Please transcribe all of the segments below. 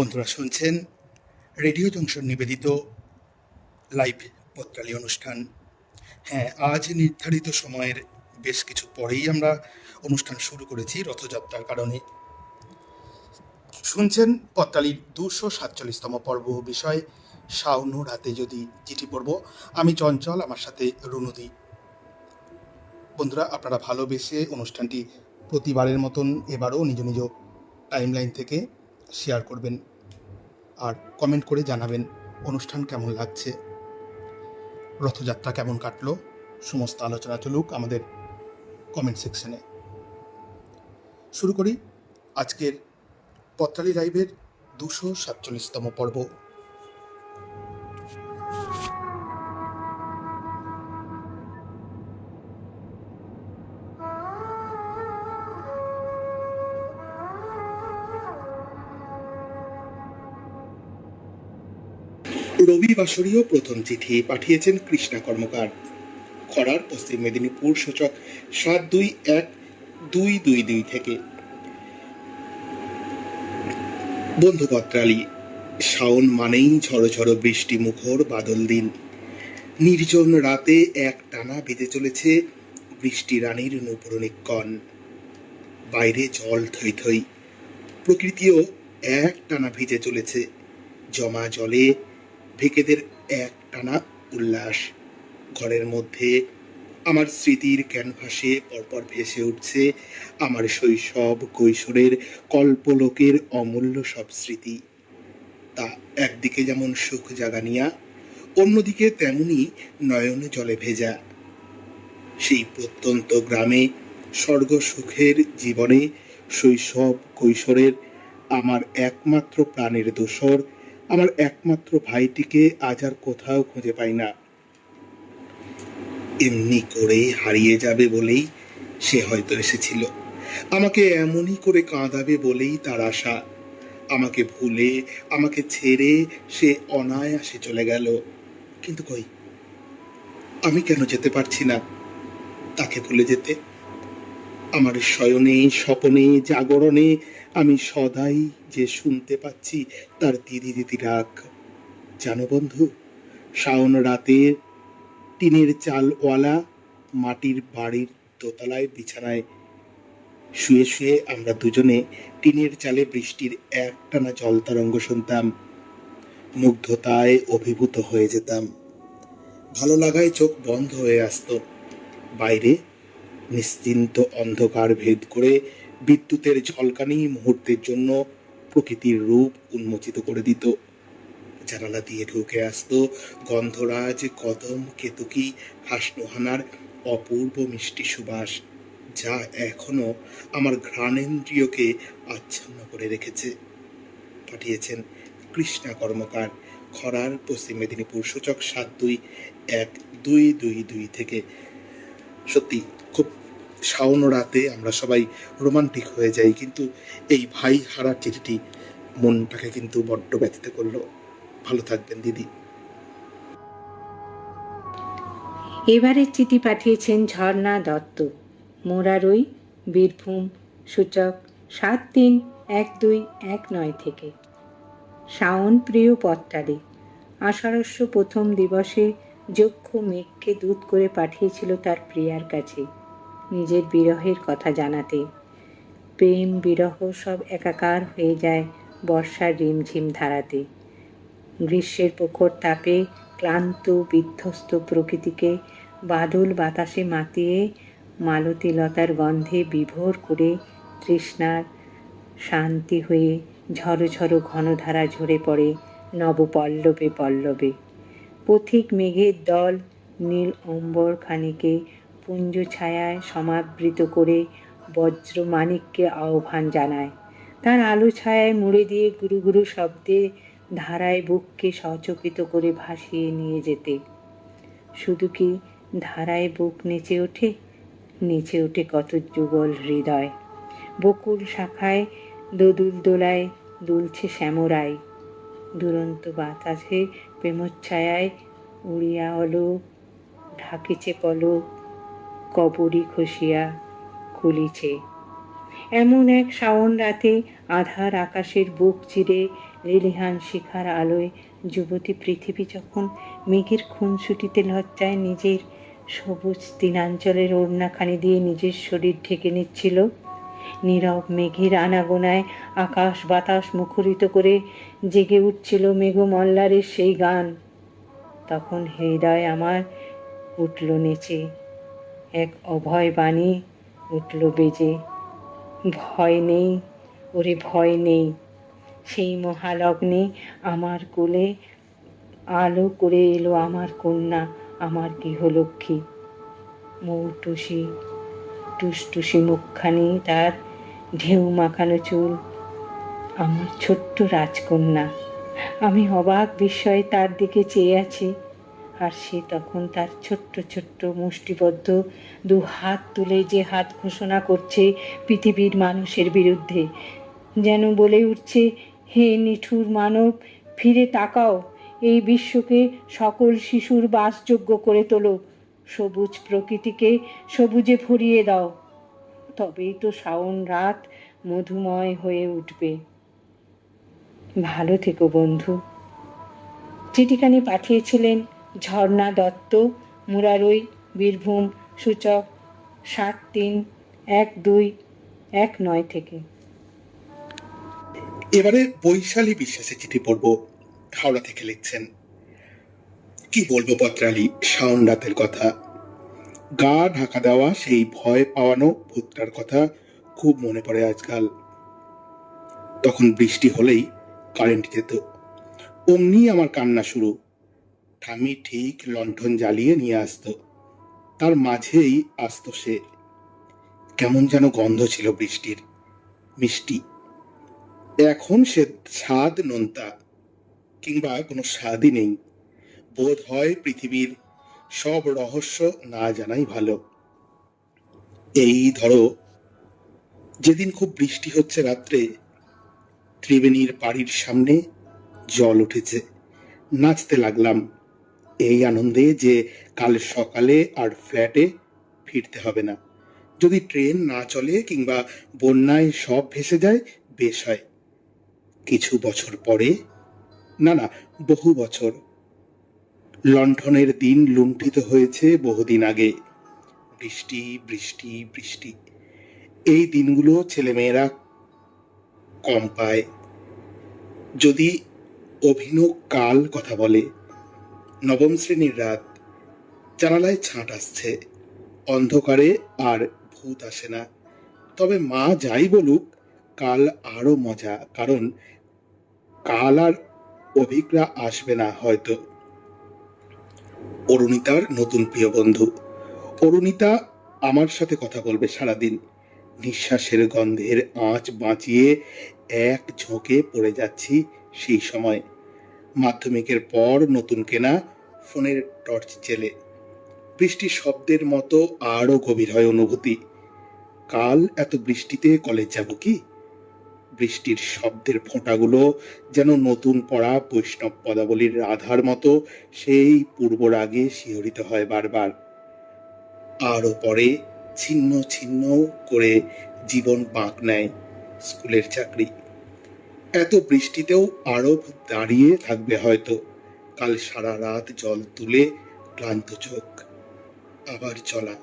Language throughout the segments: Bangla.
বন্ধুরা শুনছেন রেডিও জংশন নিবেদিত লাইভ পত্রালী অনুষ্ঠান। হ্যাঁ, আজ নির্ধারিত সময়ের বেশ কিছু পরেই আমরা অনুষ্ঠান শুরু করেছি রথযাত্রার কারণে। শুনছেন পত্রালীর 247তম পর্ব, বিষয় শাওন রাতে যদি চিঠি পড়ব। আমি চঞ্চল, আমার সাথে রুনুদি। বন্ধুরা, আপনারা ভালোবেসে অনুষ্ঠানটি প্রতিবারের মতন এবারও নিজ নিজ টাইমলাইন থেকে শেয়ার করবেন আর কমেন্ট করে জানাবেন অনুষ্ঠান কেমন লাগছে, রথযাত্রা কেমন কাটলো। সমস্ত আলোচনা চলুক আমাদের কমেন্ট সেকশনে। শুরু করি আজকের পত্রালী লাইভের 247তম পর্ব। রবিবাসরীয় প্রথম চিঠি পাঠিয়েছেন কৃষ্ণা কর্মকার, খড়ার, পশ্চিম মেদিনীপুর, সূচক 721-222 থেকে। বন্ধু পত্রালী, শাওন মানেই ঝড়ো ঝড়ো বৃষ্টি মুখর বাদল দিন। নির্জন রাতে এক টানা বেজে চলেছে বৃষ্টি রানীর নূপুরনিকণ। বাইরে জল থই থই, প্রকৃতিও এক টানা ভিজে চলেছে। জমা জলে ভেকেদের এক টানা উল্লাস। ঘরের মধ্যে আমার স্মৃতির ক্যানভাসে পরপর ভেসে উঠছে আমার শৈশব কৈশোরের কল্পলোকের অমূল্য সব স্মৃতি। তা একদিকে যেমন সুখ জাগানিয়া, অন্যদিকে তেমনি নয়ন জলে ভেজা। সেই প্রত্যন্ত গ্রামে স্বর্গ সুখের জীবনে শৈশব কৈশোরের আমার একমাত্র প্রাণের দোসর, আমার একমাত্র ভাইটিকে আজ আর কোথাও খুঁজে পাই না। এমনি করে হারিয়ে যাবে বলেই সে হয়তো এসেছিল, আমাকে এমনই করে কাঁদাবে বলেই তার আশা। আমাকে ভুলে, আমাকে ছেড়ে সে অনায়াসে চলে গেল। কিন্তু কই, আমি কেন যেতে পারছি না তাকে ভুলে যেতে? আমার শয়নে, স্বপনে, জাগরণে আমি সদাই যে শুনতে পাচ্ছি তার দিদি দিদি ডাক। জানো বন্ধু, শাওন রাতের টিনের চালওয়ালা মাটির বাড়ির দোতলায় বিছানায় শুয়ে শুয়ে আমরা দুজনে টিনের চালে বৃষ্টির একটানা জল তরঙ্গ শুনতাম। মুগ্ধতায় অভিভূত হয়ে যেতাম, ভালো লাগায় চোখ বন্ধ হয়ে আসতো। বাইরে নিশ্চিন্ত অন্ধকার ভেদ করে বিদ্যুতের ঝলকানি মুহূর্তের জন্য প্রকৃতির রূপ উন্মোচিত করে দিত। জানালা দিয়ে ঢুকে আসতো গন্ধরাজ, কদম, কেতকী, হাসনোহানার অপূর্ব মিষ্টি সুবাস, যা এখনো আমার ঘ্রাণেন্দ্রিয়কে আচ্ছন্ন করে রেখেছে। পাঠিয়েছেন কৃষ্ণা কর্মকার, খড়ার, পশ্চিম মেদিনীপুর, সূচক 721-222 থেকে। সত্যি খুব শাওন রাতে আমরা সবাই রোমান্টিক হয়ে যাই, কিন্তু এই ভাই হারার চিঠিটি মনটাকে কিন্তু বড্ড ব্যথিত করলো। ভালো থাকবেন দিদি। এবারের চিঠি পাঠিয়েছেন ঝর্ণা দত্ত, মোরারই, বীরভূম, সূচক 731219 থেকে। শাওন প্রিয় পত্রালী, আষাঢ়স্য প্রথম দিবসে যক্ষ মেঘকে দূত করে পাঠিয়েছিল তার প্রিয়ার কাছে নিজের বিরহের কথা জানাতে। প্রেম বিরহ সব একাকার হয়ে যায় বর্ষার রিমঝিম ধারাতে। গ্রীষ্মের প্রখর তাপে ক্লান্ত বিধ্বস্ত প্রকৃতিকে বাদল বাতাসে মাতিয়ে মালতী লতার গন্ধে বিভোর করে তৃষ্ণার শান্তি হয়ে ঝড়ো ঝড়ো ঘনধারা ঝরে পড়ে নবপল্লবে পল্লবে। পথিক মেঘের দল নীল অম্বর খানিকে পুঞ্জ ছায়ায় সমাবৃত করে বজ্র মানিককে আহ্বান জানায়। তার আলো ছায়ায় মুড়ে দিয়ে গুরু গুরু শব্দে ধারায় বুককে সচকিত করে ভাসিয়ে নিয়ে যেতে। শুধু কি ধারায় বুক নেচে ওঠে, নেচে ওঠে কত যুগল হৃদয়। বকুল শাখায় দোদুল দোলায় দুলছে শ্যামরাই। দুরন্ত বাতাসে প্রেমচ্ছায়ায় উড়িয়া অলো ঢাকিছে পলক, কবরী খসিয়া খুলিছে। এমন এক শাওন রাতে আধার আকাশের বুক চিরে রিলিহান শিখার আলোয় যুবতী পৃথিবী যখন মেঘের খুনসুটিতে লজ্জায় নিজের সবুজ দিনাঞ্চলের ওড়নাখানি দিয়ে নিজের শরীর ঢেকে নিচ্ছিল, নীরব মেঘের আনাগোনায় আকাশ বাতাস মুখরিত করে জেগে উঠছিল মেঘমল্লারের সেই গান, তখন হৃদয় আমার উঠল নেচে, এক অভয় বাণী উঠল বেজে, ভয় নেই, ওরে ভয় নেই। সেই মহালগ্নে আমার কোলে আলো করে এলো আমার কন্যা, আমার গৃহলক্ষ্মী। মৌটুসি টুসটুসি মুখখানি, তার ঢেউ মাখানো চুল, আমার ছোট্ট রাজকন্যা। আমি অবাক বিস্ময়ে তার দিকে চেয়ে আছি, আর সে তখন তার ছোট্ট ছোট্ট মুষ্টিবদ্ধ দু হাত তুলে যে হাত ঘোষণা করছে পৃথিবীর মানুষের বিরুদ্ধে, যেন বলে উঠছে, হে নিঠুর মানব, ফিরে তাকাও, এই বিশ্বকে সকল শিশুর বাসযোগ্য করে তোলো, সবুজ প্রকৃতিকে সবুজে ভরিয়ে দাও, তবেই তো শ্রাবণ রাত মধুময় হয়ে উঠবে। ভালো থেকো বন্ধু। চিঠিখানি পাঠিয়েছিলেন ঝর্ণা দত্ত, মুরারই, বীরভূম, সূচক 731219 থেকে। এবারে বৈশালী বিশ্বাসের চিঠি পড়ব। হাওড়া থেকে লিখছেন, কি বলবো পত্রালি, শাওন রাতের কথা, গা ঢাকা দেওয়া সেই ভয় পাওয়ানো ভূতটার কথা খুব মনে পড়ে আজকাল। তখন বৃষ্টি হলেই কারেন্ট যেত, অমনি আমার কান্না শুরু। ঠামি ঠিক লণ্ঠন জ্বালিয়ে নিয়ে আসতো, তার মাঝেই আসতো সে। কেমন যেন গন্ধ ছিল বৃষ্টির, মিষ্টি। এখন সে স্বাদ নোনতা, কিংবা কোনো স্বাদই নেই। বোধ হয় পৃথিবীর সব রহস্য না জানাই ভালো। এই ধরো, যেদিন খুব বৃষ্টি হচ্ছে রাত্রে, ত্রিবেণীর বাড়ির সামনে জল উঠেছে, নাচতে লাগলাম এই আনন্দে যে কাল সকালে আর ফ্ল্যাটে ফিরতে হবে না। যদি ট্রেন না চলে কিংবা বন্যায় সব ভেসে যায় বেশ হয়। কিছু বছর পরে, না না, বহু বছর, লণ্ঠনের দিন লুণ্ঠিত হয়েছে বহুদিন আগে। বৃষ্টি বৃষ্টি বৃষ্টি, এই দিনগুলো ছেলেমেয়েরা কম পায়। যদি অভিনব কাল কথা বলে, নবম শ্রেণীর রাত, জানালায় ছাঁট আসছে, অন্ধকারে আর ভূত আসে না। তবে মা যাই বলুক, কাল আরো মজা, কারণ কাল আর অভিজ্ঞা আসবে না হয়তো। অরুণিতার নতুন প্রিয় বন্ধু। অরুণিতা আমার সাথে কথা বলবে সারাদিন। নিঃশ্বাসের গন্ধের আঁচ বাঁচিয়ে এক ঝোঁকে পড়ে যাচ্ছি সেই সময়। মাধ্যমিকের পর নতুন কেনা ফোনের টর্চ জেলে বৃষ্টির শব্দের মতো আরো গভীর হয় অনুভূতি। কাল এত বৃষ্টিতে কলেজ যাব কি? বৃষ্টির শব্দের ফোঁটাগুলো যেন নতুন পড়া বৈষ্ণব পদাবলীর রাধার মতো সেই পূর্ব রাগে শিহরিত হয় বারবার। আরও পরে ছিন্ন ছিন্ন করে জীবন বাঁক নেয় স্কুলের চাকরি। এত বৃষ্টিতেও আরব দাঁড়িয়ে থাকবে হয়তো, কাল সারা রাত জল তুলে ক্লান্ত চোখ, আবার চলা।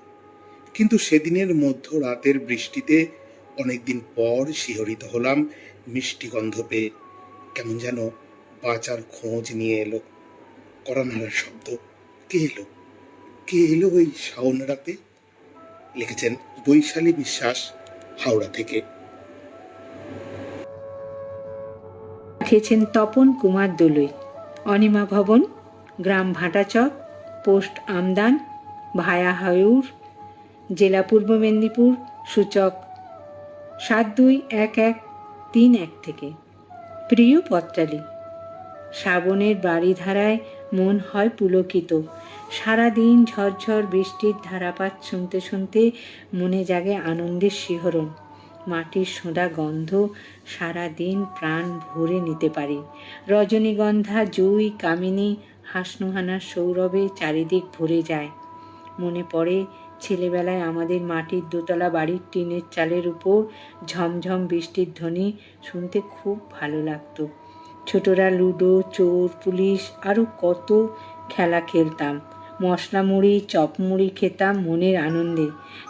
কিন্তু সেদিনের মধ্য রাতের বৃষ্টিতে অনেকদিন পর শিহরিত হলাম মিষ্টি গন্ধ পেয়ে। কেমন যেন বাঁচার খোঁজ নিয়ে এলো। কড়া নাড়ার শব্দ। কে এলো? কে এলো ওই শাওন রাতে? লিখেছেন বৈশালী বিশ্বাস, হাওড়া থেকে। পাঠিয়েছেন তপন কুমার দলুই, অনিমা ভবন, গ্রাম ভাটাচক, পোস্ট আমদান, ভায়া হায়ুর, জেলা পূর্ব মেদিনীপুর, সূচক 721131 থেকে। প্রিয় পত্রালি, শ্রাবণের বাড়িধারায় মন হয় পুলকিত। সারাদিন ঝরঝর বৃষ্টির ধারাপাত শুনতে শুনতে মনে জাগে আনন্দের শিহরণ। মাটির সোঁদা গন্ধ সারাদিন প্রাণ ভরে নিতে পারি। রজনীগন্ধা, জুই, কামিনী, হাসনুহানার সৌরভে চারিদিক ভরে যায়। মনে পড়ে ছেলেবেলায় আমাদের মাটির দোতলা বাড়ির টিনের চালের উপর ঝমঝম বৃষ্টির ধ্বনি শুনতে খুব ভালো লাগতো। ছোটরা লুডো, চোর পুলিশ আরও কত খেলা খেলতাম। মশলা মুড়ি, চপ মুড়ি খেতাম মনের আনন্দে।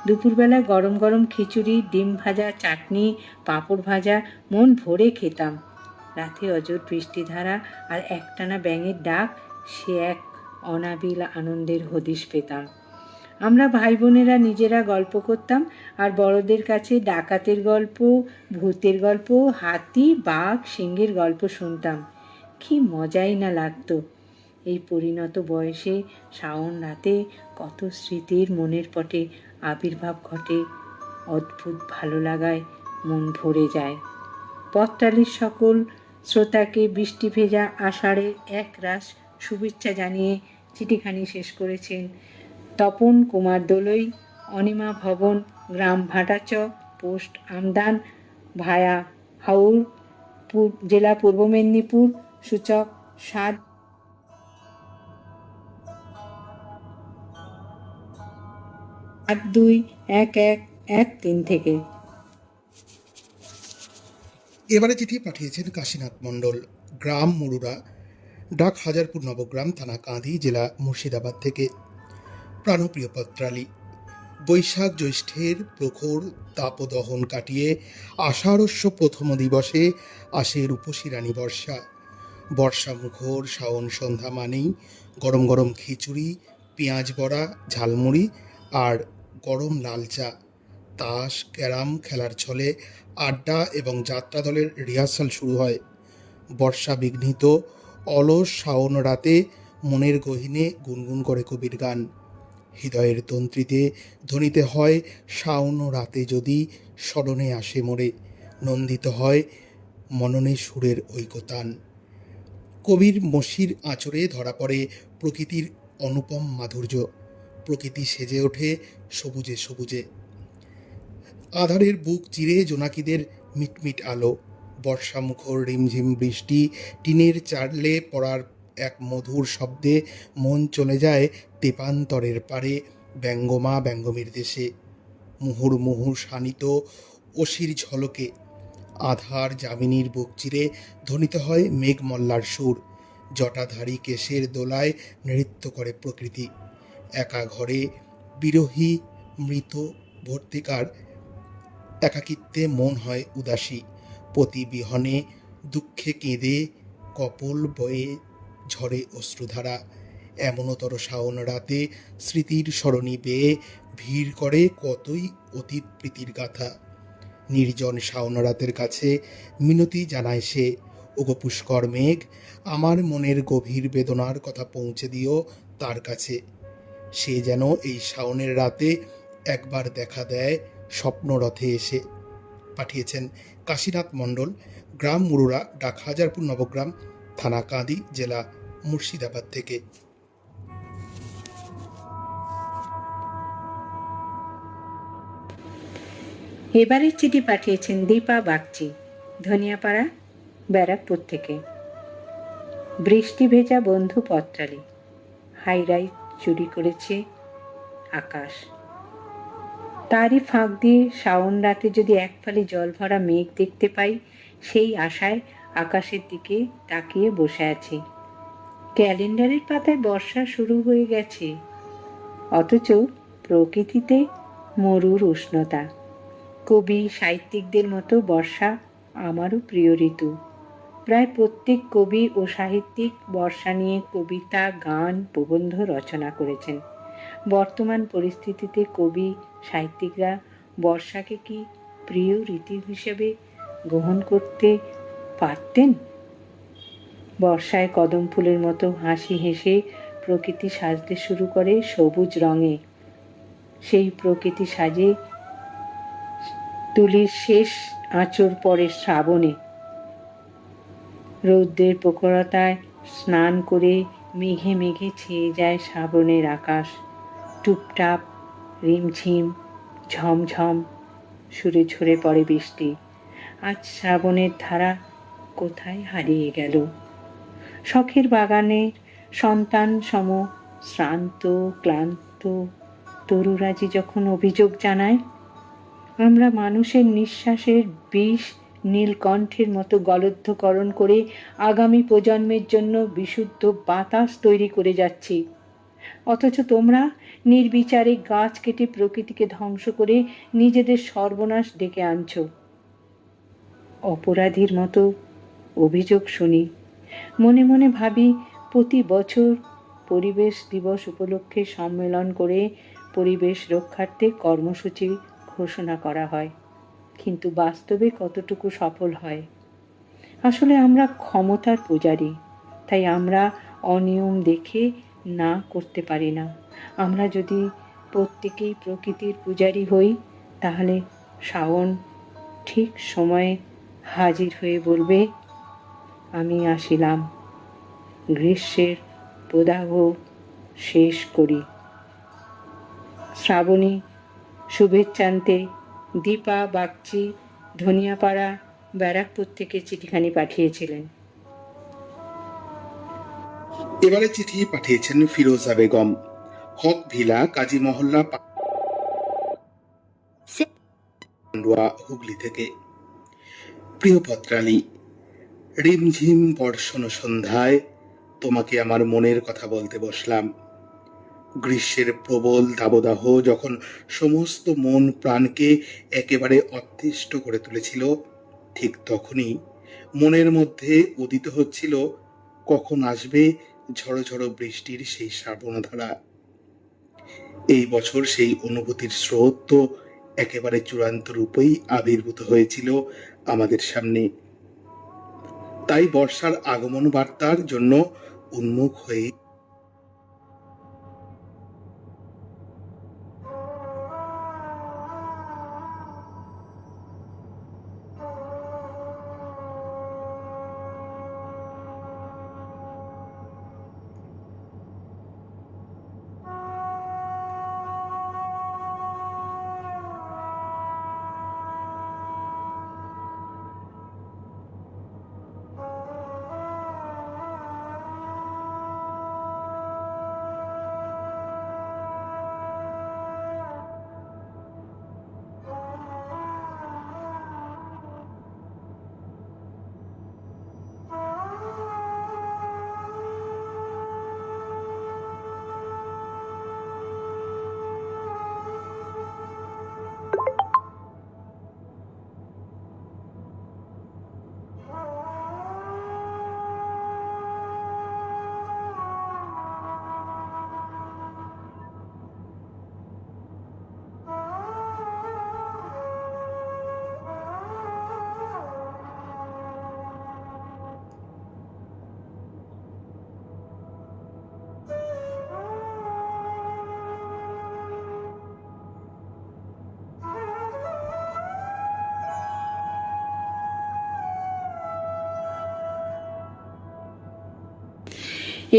দুপুরবেলা গরম গরম খিচুড়ি, ডিম ভাজা, চাটনি, পাঁপড় ভাজা মন ভরে খেতাম। রাতে অজর বৃষ্টিধারা আর একটানা ব্যাঙের ডাক, সে এক অনাবিল আনন্দের হদিশ পেতাম। আমরা ভাই বোনেরা নিজেরা গল্প করতাম আর বড়দের কাছে ডাকাতের গল্প, ভূতের গল্প, হাতি, বাঘ, সিংহের গল্প শুনতাম। কি মজাই না লাগতো। এই পরিণত বয়সে শ্রাবণ রাতে কত স্মৃতির মনের পটে আবির্ভাব ঘটে, অদ্ভুত ভালো লাগায় মন ভরে যায়। পথটালির সকল শ্রোতাকে বৃষ্টি ভেজা আষাঢ়ের এক রাশ শুভেচ্ছা জানিয়ে চিঠিখানি শেষ করেছেন তপন কুমার দোলই, অনিমা ভবন, গ্রাম ভাটাচক, পোস্ট আমদান, ভায়া হাওর, জেলা পূর্ব মেদিনীপুর, সূচক 721113 থেকে। এবারে চিঠি পাঠিয়েছেন কাশীনাথ মণ্ডল, গ্রাম মুরুরা, ডাক হাজারপুর নবগ্রাম, থানা কাঁদি, জেলা মুর্শিদাবাদ থেকে। প্রাণপ্রিয় পত্রালী, বৈশাখ জ্যৈষ্ঠের প্রখর তাপদহন কাটিয়ে আষাঢ়স্য প্রথম দিবসে আসে রূপসী রানী বর্ষা। বর্ষা মুখর শাওন সন্ধ্যা মানেই গরম গরম খিচুড়ি, পেঁয়াজ বড়া, ঝালমুড়ি আর গরম লাল চা। তাস ক্যারাম খেলার ছলে আড্ডা এবং যাত্রা দলের রিহার্সাল শুরু হয়। বর্ষা বিঘ্নিত অলস শাওন রাতে মনের গহীনে গুনগুন করে কবির গান। হৃদয়ের তন্ত্রীতে ধ্বনিতে হয় শাওন রাতে যদি স্মরণে আসে মোরে, নন্দিত হয় মননে সুরের ঐকতান। কবির মসির আঁচড়ে ধরা পড়ে প্রকৃতির অনুপম মাধুর্য। প্রকৃতি সেজে ওঠে সবুজে সবুজে। আধারের বুক চিরে জোনাকিদের মিটমিট আলো, বর্ষামুখর রিমঝিম বৃষ্টি, টিনের চালে পড়ার এক মধুর শব্দে মন চলে যায় তেপান্তরের পারে, ব্যঙ্গমা ব্যঙ্গমীর দেশে। মুহুর্মুহু শানিত অসির ঝলকে আধার যামিনীর বুক চিরে ধ্বনিত হয় মেঘমল্লার সুর। জটাধারী কেশের দোলায় নৃত্য করে প্রকৃতি। একা ঘরে বিরহী মৃত ভর্তিকার একাকিত্বে মন হয় উদাসী। পতি বিহনে দুঃখে কেঁদে কপল বয়ে ঝরে অশ্রুধারা। এমনতর শাওন রাতে স্মৃতির সরণি বেয়ে ভিড় করে কতই অতীত প্রীতির গাথা। নির্জন শাওন রাতের কাছে মিনতি জানায় সে, ওগো পুষ্কর মেঘ, আমার মনের গভীর বেদনার কথা পৌঁছে দিও তার কাছে। সে যেন এই শাওনের রাতে একবার দেখা দেয় স্বপ্নরথে এসে। পাঠিয়েছেন কাশীনাথ মণ্ডল, গ্রাম মুরুরা, ডাক হাজারপুর নবগ্রাম, থানা কাঁদি, জেলা মুর্শিদাবাদ থেকে। এবারের চিঠি পাঠিয়েছেন দীপা বাগচি, ধনিয়াপাড়া, ব্যারাকপুর থেকে। বৃষ্টি ভেজা বন্ধু পত্রালী, হাইরাইট চুরি করেছে আকাশ। তারই ফাঁক দিয়ে শাওন রাতে যদি এক ফালি জল ভরা মেঘ দেখতে পাই, সেই আশায় আকাশের দিকে তাকিয়ে বসে আছি। ক্যালেন্ডারের পাতায় বর্ষা শুরু হয়ে গেছে, অথচ প্রকৃতিতে মরুর উষ্ণতা। কবি সাহিত্যিকদের মতো বর্ষা আমারও প্রিয় ঋতু। প্রায় প্রত্যেক কবি ও সাহিত্যিক বর্ষা নিয়ে কবিতা, গান, প্রবন্ধ রচনা করেছেন। বর্তমান পরিস্থিতিতে কবি সাহিত্যিকরা বর্ষাকে কি প্রিয় ঋতু হিসেবে গ্রহণ করতে পারতেন? বর্ষায় কদম ফুলের মতো হাসি হেসে প্রকৃতি সাজতে শুরু করে সবুজ রঙে। সেই প্রকৃতি সাজে তুলির শেষ আঁচড় পড়ে শ্রাবণে। রৌদ্রের প্রখরতায় স্নান করে মেঘে মেঘে ছেয়ে যায় শ্রাবণের আকাশ। টুপটাপ, রিমঝিম, ঝমঝম সুরে ঝরে পড়ে বৃষ্টি। আজ শ্রাবণের ধারা কোথায় হারিয়ে গেল? শখের বাগানের সন্তান সম শ্রান্ত ক্লান্ত তরুরাজি যখন অভিযোগ জানায়, আমরা মানুষের নিঃশ্বাসের বিষ নীলকণ্ঠের মতো গলদ্ধকরণ করে আগামী প্রজন্মের জন্য বিশুদ্ধ বাতাস তৈরি করে যাচ্ছি। অথচ তোমরা নির্বিচারে গাছ কেটে প্রকৃতিকে ধ্বংস করে নিজেদের সর্বনাশ ডেকে আনছো। অপরাধীর মতো অভিযোগ শুনি, মনে মনে ভাবি প্রতি বছর পরিবেশ দিবস উপলক্ষে সম্মেলন করে পরিবেশ রক্ষার্থে কর্মসূচি ঘোষণা করা হয়, কিন্তু বাস্তবে কতটুকু সফল হয়? আসলে আমরা ক্ষমতার পূজারী, তাই আমরা অনিয়ম দেখে না করতে পারি না। আমরা যদি প্রত্যেকেই প্রকৃতির পূজারী হই, তাহলে শ্রাবণ ঠিক সময়ে হাজির হয়ে বলবে, আমি আসিলাম, গ্রীষ্মের প্রদাহ শেষ করি। শ্রাবণী শুভেচ্ছান্তে দীপা বাগচি ধনিয়াপাড়া ব্যারাকপুর থেকে চিঠিখানি পাঠিয়েছিলেন। এবারে চিঠি পাঠিয়েছেন ফিরোজা বেগম, হক ভিলা, কাজী মহল্লা, পান্ডুয়া, হুগলি থেকে। প্রিয় পত্রালী, রিমঝিম বর্ষণ সন্ধ্যায় তোমাকে আমার মনের কথা বলতে বসলাম। গ্রীষ্মের প্রবল দাবদাহ যখন সমস্ত মন প্রাণকে একেবারে অতিষ্ঠ করে তুলেছিল, ঠিক তখনই মনের মধ্যে উদিত হচ্ছিল কখন আসবে ঝড়ো ঝড়ো বৃষ্টির সেই শ্রাবণধারা। এই বছর সেই অনুভূতির স্রোত তো একেবারে চূড়ান্ত রূপেই আবির্ভূত হয়েছিল আমাদের সামনে। তাই বর্ষার আগমন বার্তার জন্য উন্মুখ হয়ে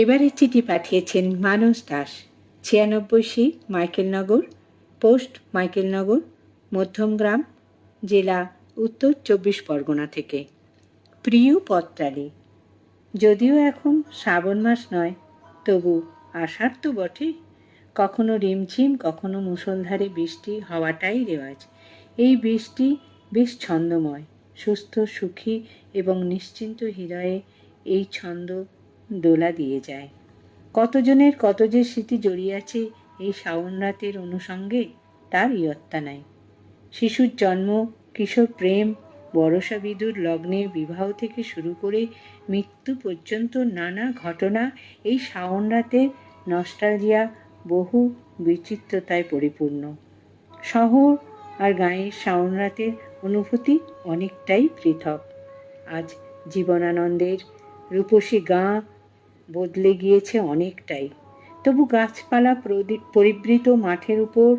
এবারে চিঠি পাঠিয়েছেন মানস দাস, 96 মাইকেলনগর, পোস্ট মাইকেলনগর, মধ্যমগ্রাম, জেলা উত্তর 24 পরগনা থেকে। প্রিয় পত্রালী, যদিও এখন শ্রাবণ মাস নয়, তবু আষাঢ় তো বটে। কখনো রিমঝিম, কখনো মুষলধারে বৃষ্টি হওয়াটাই রেওয়াজ। এই বৃষ্টি বেশ ছন্দময়, সুস্থ, সুখী এবং নিশ্চিন্ত হৃদয়ে এই ছন্দ দোলা দিয়ে যায়। কতজনের কত যে স্মৃতি জড়িয়ে আছে এই শ্রাবণ রাতের অনুষঙ্গে, তার ইয়ত্তা নাই। শিশুর জন্ম, কিশোর প্রেম, বরষা বিদুর লগ্নে বিবাহ থেকে শুরু করে মৃত্যু পর্যন্ত নানা ঘটনা এই শ্রাবণ রাতে নস্টালজিয়া বহু বিচিত্রতায় পরিপূর্ণ। শহর আর গাঁয়ের শ্রাবণ রাতের অনুভূতি অনেকটাই পৃথক। আজ জীবনানন্দের রূপসী গাঁ বদলে গিয়েছে অনেকটাই, তবু গাছপালা পরিবৃত মাঠের উপর,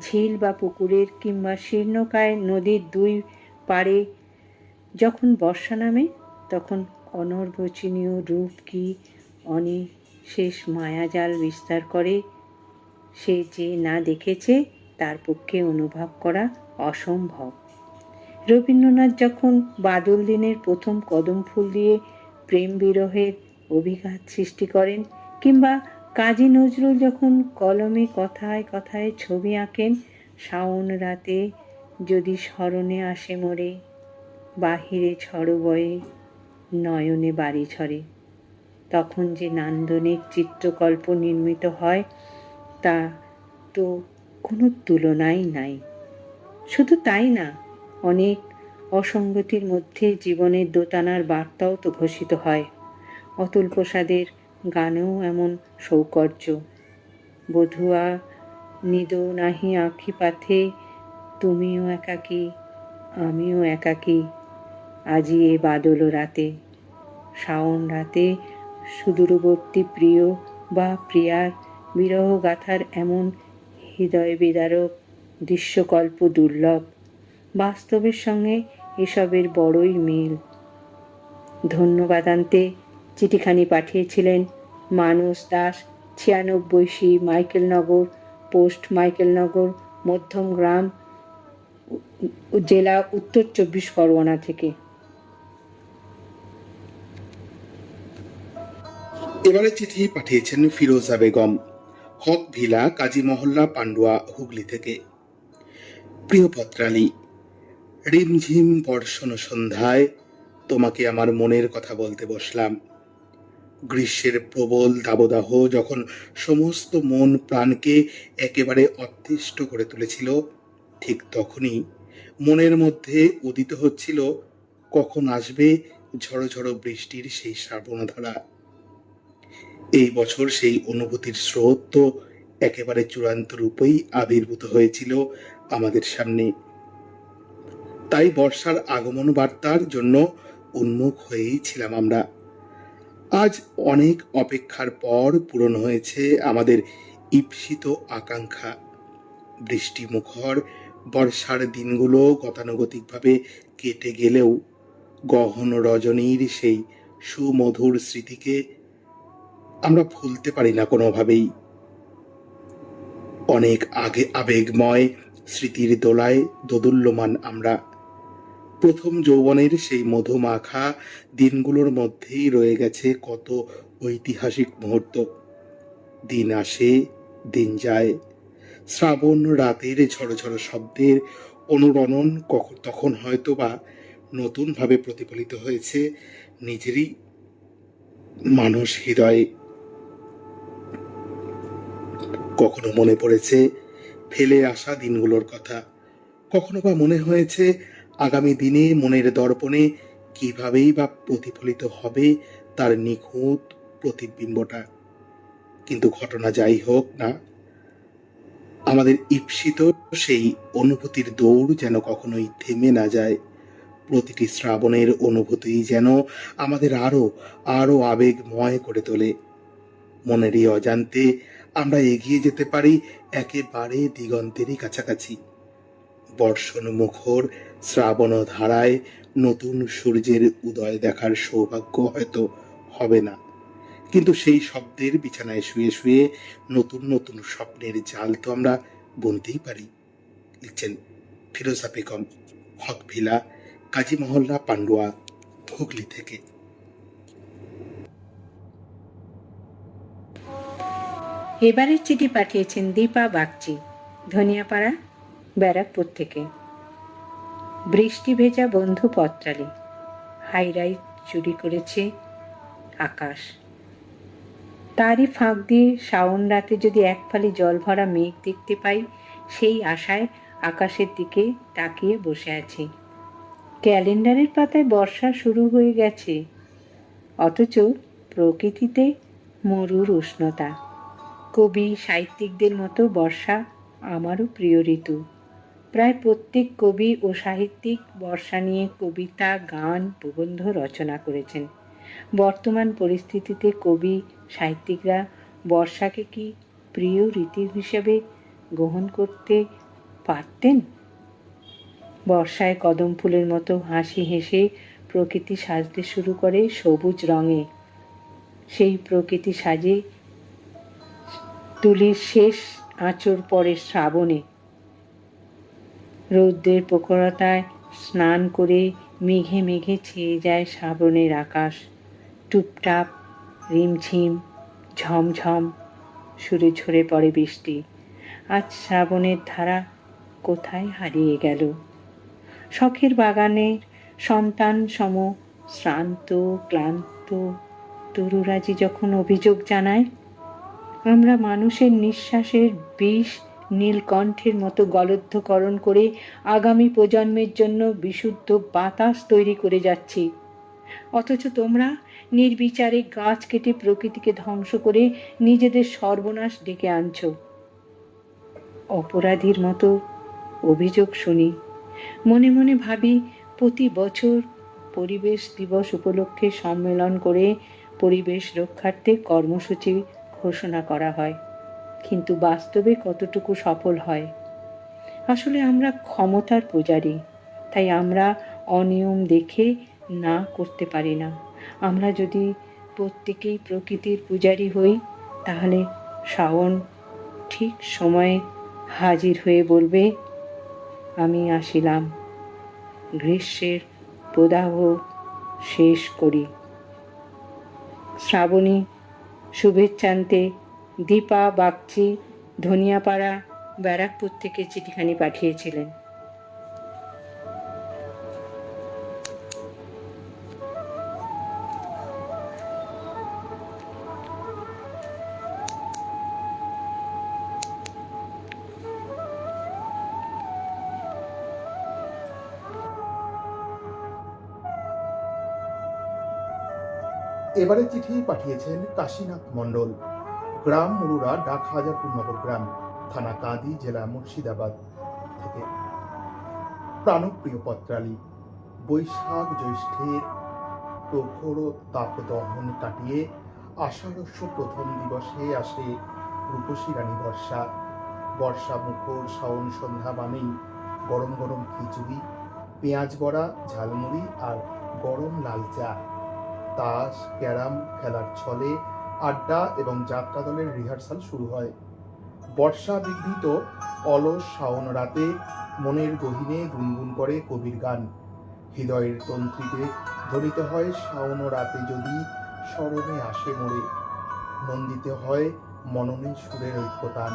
ঝিল বা পুকুরের কিংবা শীর্ণকায় নদীর দুই পাড়ে যখন বর্ষা নামে, তখন অনর্বচনীয় রূপ কি অনিশেষ মায়াজাল বিস্তার করে, সে যে না দেখেছে তার পক্ষে অনুভব করা অসম্ভব। রবীন্দ্রনাথ যখন বাদল দিনের প্রথম কদম ফুল দিয়ে প্রেম বিরহের অভিঘাত সৃষ্টি করেন, কিংবা কাজী নজরুল যখন কলমে কথায় কথায় ছবি আঁকেন, শ্রাবণ রাতে যদি স্মরণে আসে মোরে, বাহিরে ঝড় বয়ে, নয়নে বাড়ি ঝরে। তখন যে নান্দনিক চিত্রকল্প নির্মিত হয় তা তো কোনো তুলনাই নাই। শুধু তাই না, অনেক অসঙ্গতির মধ্যে জীবনের দোটানার বার্তাও তো ঘোষিত হয়। অতুল প্রসাদের গানেও এমন সৌকর্য। বধুয়া নিদ নাহি আঁখি পাথে, তুমিও একাকী আমিও একাকী, আজি এ বাদল রাতে। শাওন রাতে সুদূরবর্তী প্রিয় বা প্রিয়ার বিরহ গাথার এমন হৃদয় বিদারক দৃশ্যকল্প দুর্লভ। বাস্তবের সঙ্গে এসবের বড়ই মিল। ধন্যবাদান্তে চিঠিখানি পাঠিয়েছিলেন মানস দাস, 96 মাইকেলনগর পোস্ট, মাইকেলনগর, মধ্যমগ্রাম, জেলা, উত্তর 24 পরগনা থেকে। এবারে চিঠি পাঠিয়েছেন ফিরোজা বেগম, হক ভিলা, কাজী মহল্লা, পান্ডুয়া, হুগলি থেকে। প্রিয় পত্রালী, রিমঝিম বর্ষণ সন্ধ্যায় তোমাকে আমার মনের কথা বলতে বসলাম। গ্রীষ্মের প্রবল দাবদাহ যখন সমস্ত মন প্রাণকে একেবারে অতিষ্ঠ করে তুলেছিল, ঠিক তখনই মনের মধ্যে উদিত হচ্ছিল কখন আসবে ঝড়ো ঝড়ো বৃষ্টির সেই শ্রাবণধারা। এই বছর সেই অনুভূতির স্রোত তো একেবারে চূড়ান্ত রূপেই আবির্ভূত হয়েছিল আমাদের সামনে। তাই বর্ষার আগমন বার্তার জন্য উন্মুখ হয়েই ছিলাম আমরা। আজ অনেক অপেক্ষার পর পূরণ হয়েছে আমাদের ঈপ্সিত আকাঙ্ক্ষা। বৃষ্টি মুখর বর্ষার দিনগুলো গতানুগতিকভাবে কেটে গেলেও গহন রজনীর সেই সুমধুর স্মৃতিকে আমরা ভুলতে পারি না কোনোভাবেই। অনেক আগে আবেগময় স্মৃতির দোলায় দোদুল্যমান আমরা। প্রথম যৌবনের সেই মধুমাখা দিনগুলোর মধ্যেই রয়ে গেছে কত ঐতিহাসিক মুহূর্ত। দিন আসে, দিন যায়, শ্রাবণ রাতের ঝড়ো ঝড়ো শব্দের অনুরণন তখন হয়তো বা নতুনভাবে প্রতিফলিত হয়েছে নিজেরই মানুষ হৃদয়ে। কখনো মনে পড়েছে ফেলে আসা দিনগুলোর কথা, কখনো বা মনে হয়েছে আগামী দিনে মনের দর্পণে কিভাবেই বা প্রতিফলিত হবে তার নিখুঁত প্রতিবিম্বটা। কিন্তু ঘটনা যাই হোক না, আমাদের ঈপ্সিত সেই অনুভূতির দৌড় যেন কখনোই থেমে না যায়। প্রতিটি শ্রাবণের অনুভূতি যেন আমাদের আরো আরো আবেগময় করে তোলে। মনেরই অজান্তে আমরা এগিয়ে যেতে পারি একেবারে দিগন্তেরই কাছাকাছি। বর্ষণ মুখর শ্রাবণ ধারায় নতুন সূর্যের উদয় দেখার সৌভাগ্য হয়তো হবে না, কিন্তু সেই শব্দের বিছানায় শুয়ে শুয়ে নতুন নতুন স্বপ্নের জাল তো আমরা বুনতেই পারি। লিখছেন ফিরোজা বেগম, হক ভিলা, কাজী মহল্লা, পান্ডুয়া, হুগলি থেকে। এবারের চিঠি পাঠিয়েছেন দীপা বাগচি, ধনিয়াপাড়া, ব্যারাকপুর থেকে। বৃষ্টি ভেজা বন্ধু পত্রালী, হাইরাইট চুরি করেছে আকাশ। তারই ফাঁক দিয়ে শাওন রাতে যদি এক ফালি জল ভরা মেঘ দেখতে পাই, সেই আশায় আকাশের দিকে তাকিয়ে বসে আছি। ক্যালেন্ডারের পাতায় বর্ষা শুরু হয়ে গেছে, অথচ প্রকৃতিতে মরুর উষ্ণতা। কবি সাহিত্যিকদের মতো বর্ষা আমারও প্রিয় ঋতু। প্রায় প্রত্যেক কবি ও সাহিত্যিক বর্ষা নিয়ে কবিতা, গান, প্রবন্ধ রচনা করেছেন। বর্তমান পরিস্থিতিতে কবি সাহিত্যিকরা বর্ষাকে কি প্রিয় ঋতু হিসেবে গ্রহণ করতে পারতেন? বর্ষায় কদম ফুলের মতো হাসি হেসে প্রকৃতি সাজতে শুরু করে সবুজ রঙে। সেই প্রকৃতি সাজে তুলির শেষ আঁচড় পড়ে শ্রাবণে। রৌদ্রের প্রখরতায় স্নান করে মেঘে মেঘে ছেয়ে যায় শ্রাবণের আকাশ। টুপটাপ, রিমঝিম, ঝমঝম সুরে ঝরে পড়ে বৃষ্টি। আজ শ্রাবণের ধারা কোথায় হারিয়ে গেল? শখের বাগানের সন্তান সম শ্রান্ত ক্লান্ত তরুরাজি যখন অভিযোগ জানায়, আমরা মানুষের নিঃশ্বাসের বিষ নীলকণ্ঠের মতো গলদ্ধকরণ করে আগামী প্রজন্মের জন্য বিশুদ্ধ বাতাস তৈরি করে যাচ্ছি। অথচ তোমরা নির্বিচারে গাছ কেটে প্রকৃতিকে ধ্বংস করে নিজেদের সর্বনাশ ডেকে আনছো। অপরাধীর মতো অভিযোগ শুনি, মনে মনে ভাবি প্রতি বছর পরিবেশ দিবস উপলক্ষে সম্মেলন করে পরিবেশ রক্ষার্থে কর্মসূচি ঘোষণা করা হয়, কিন্তু বাস্তবে কতটুকু সফল হয়? আসলে আমরা ক্ষমতার পূজারী, তাই আমরা অনিয়ম দেখে না করতে পারি না। আমরা যদি প্রত্যেকেই প্রকৃতির পূজারী হই, তাহলে শ্রাবণ ঠিক সময়ে হাজির হয়ে বলবে, আমি আসিলাম, গ্রীষ্মের প্রদাহ শেষ করি। শ্রাবণী শুভেচ্ছান্তে দীপা বাগচি ধনিয়াপাড়া ব্যারাকপুর থেকে চিঠিখানি পাঠিয়েছিলেন। এবারে চিঠি পাঠিয়েছেন কাশীনাথ মণ্ডল, গ্রাম মুরুরা, ডাক হাজারপুর নবগ্রাম, থানা কাঁদি, জেলা মুর্শিদাবাদ থেকে। প্রাণপ্রিয় পত্রালী, বৈশাখ জ্যৈষ্ঠের প্রখর তাপদহন কাটিয়ে আষাঢ়স্য প্রথম দিবসে আসে রূপসী রানী বর্ষা। বর্ষা মুখর শাওন সন্ধ্যা মানেই গরম গরম খিচুড়ি, পেঁয়াজ বড়া, ঝালমুড়ি আর গরম লাল চা। তাস ক্যারাম খেলার ছলে আড্ডা এবং যাত্রা দলের রিহার্সাল শুরু হয়। বর্ষা বিঘ্নিত অলস শাওন রাতে মনের গহীনে গুনগুন করে কবির গান। হৃদয়ের তন্ত্রীতে ধ্বনিত হয় শাওন রাতে যদি স্মরণে আসে মোরে, নন্দিতে হয় মননে সুরের ঐক্যতান।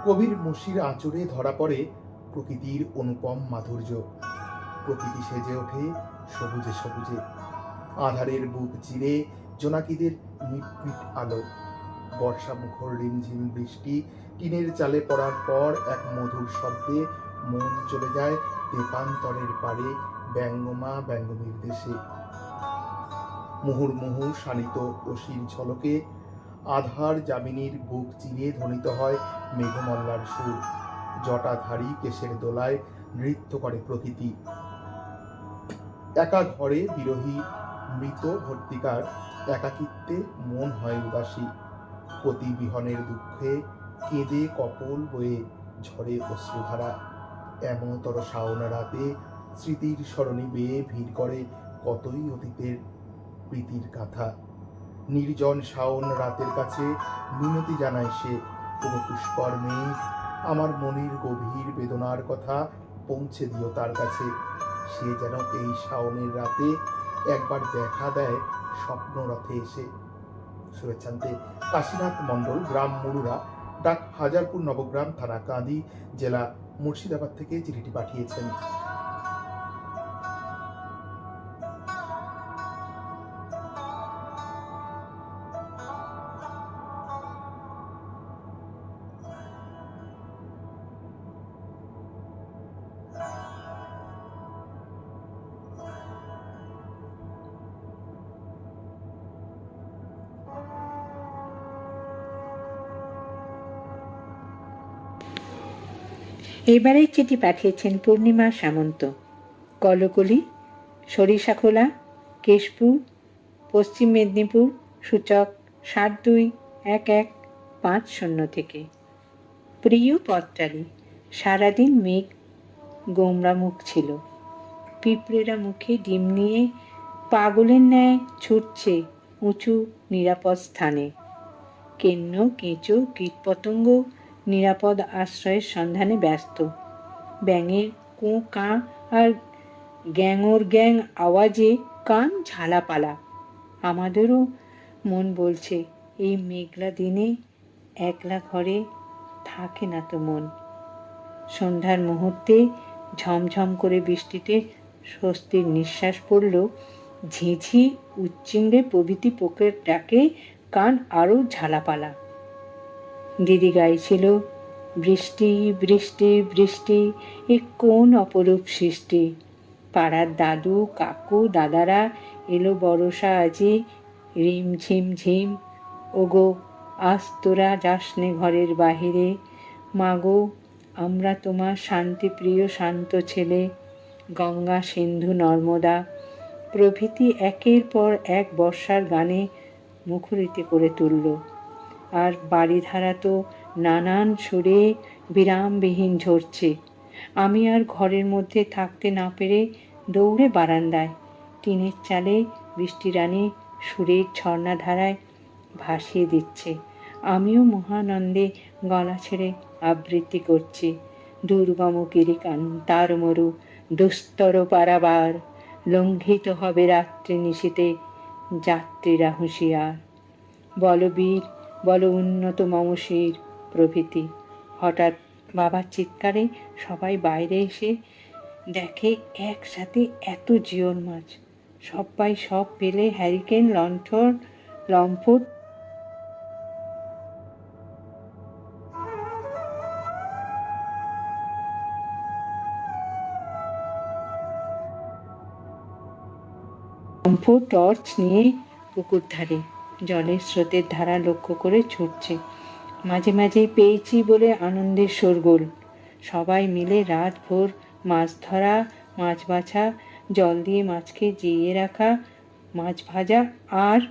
কবির মুশির আঁচড়ে ধরা পড়ে প্রকৃতির অনুপম মাধুর্য। প্রকৃতি সেজে ওঠে সবুজে সবুজে, আধারের বুক চিরে জোনাকিদের মিটমিট আলো। বর্ষা মুখর রিমঝিম বৃষ্টি টিনের চালে পড়ার পর এক মধুর শব্দে মন চলে যায় দেপান্তরের পারে, ব্যঙ্গমা ব্যঙ্গমীর দেশে। মুহুর্মুহু শানিত অসির ঝলকে আধার যামিনীর বুক চিরে ধ্বনিত হয় মেঘমল্লার সুর। জটাধারী কেশের দোলায় নৃত্য করে প্রকৃতি। একা ঘরে বিরহী মৃত ভর্তিকার একাকিত্বে মন হয় উদাসী। পতি বিহনের দুঃখে কেঁদে কপল বয়ে ঝরে অশ্রুধারা। এমনতর শাওন রাতে স্মৃতির সরণি বেয়ে ভিড় করে কতই অতীতের প্রীতির গাথা। নির্জন শাওন রাতের কাছে মিনতি জানায় সে, কোনো পুষ্কর মেঘ আমার মনের গভীর বেদনার কথা পৌঁছে দিও তার কাছে। সে যেন এই শাওনের রাতে একবার দেখা দেয় স্বপ্ন রথে এসে। শুভেচ্ছান্তে কাশীনাথ মণ্ডল, গ্রাম মুরুরা, ডাক হাজারপুর নবগ্রাম, থানা কাঁদি, জেলা মুর্শিদাবাদ থেকে চিঠিটি পাঠিয়েছেন। এবারেই চিঠি পাঠিয়েছেন পূর্ণিমা সামন্ত, কলকলি, সরিষাখোলা, কেশপুর, পশ্চিম মেদিনীপুর, সূচক 721150 থেকে। প্রিয় পত্রালী, সারাদিন মেঘ গোমরা মুখ ছিল। পিঁপড়েরা মুখে ডিম নিয়ে পাগলের ন্যায় ছুটছে উঁচু নিরাপদ স্থানে। কেন্ন কেঁচো কীটপতঙ্গ নিরাপদ আশ্রয়ের সন্ধানে ব্যস্ত। ব্যাঙের কোঁ কাঁ আর গ্যাঙর গ্যাং আওয়াজে কান ঝালাপালা। আমাদেরও মন বলছে এই মেঘলা দিনে একলা ঘরে থাকে না তো মন। সন্ধ্যার মুহূর্তে ঝমঝম করে বৃষ্টিতে স্বস্তির নিঃশ্বাস পড়ল। ঝিঝি, উচ্চিংড়ে প্রভৃতি পোকের ডাকে কান আরও ঝালাপালা। দিদি গাইছিল, বৃষ্টি বৃষ্টি বৃষ্টি, এ কোন অপরূপ সৃষ্টি। পাড়ার দাদু, কাকু, দাদারা এলো বরষা আজি, রিম ঝিম ঝিম। ওগো, আজ তোরা যাসনে ঘরের বাহিরে, মাগো আমরা তোমার শান্তিপ্রিয় শান্ত ছেলে। গঙ্গা, সিন্ধু, নর্মদা প্রভৃতি একের পর এক বর্ষার গানে মুখরিত করে তুলল। আর বাড়িধারা তো নানান সুরে বিরামবিহীন ঝরছে। আমি আর ঘরের মধ্যে থাকতে না পেরে দৌড়ে বারান্দায়। টিনের চালে বৃষ্টিরানি সুরের ঝর্ণাধারায় ভাসিয়ে দিচ্ছে। আমিও মহানন্দে গলা ছেড়ে আবৃত্তি করছি। দুর্গম কিরিকান্তার মরু দুস্তর পারাবার, লঙ্ঘিত হবে রাত্রি নিশীতে যাত্রীরা হুঁশিয়ার। বলবীর, বল উন্নত মমশির প্রভৃতি। হঠাৎ বাবার চিৎকারে সবাই বাইরে এসে দেখে একসাথে এত জিওল মাছ। সবাই সব পেলে, হ্যারিকেন, লণ্ঠন, লম্ফট টর্চ নিয়ে পুকুর ধারে জলের স্রোতের ধারা লক্ষ্য করে ছুটছে। মাঝে মাঝে পেয়েছি বলে আনন্দের শোরগোল। সবাই মিলে রাত ভোর মাছ ধরা, মাছ বাছা, জল দিয়ে মাছকে জিইয়ে রাখা, মাছ ভাজা, আর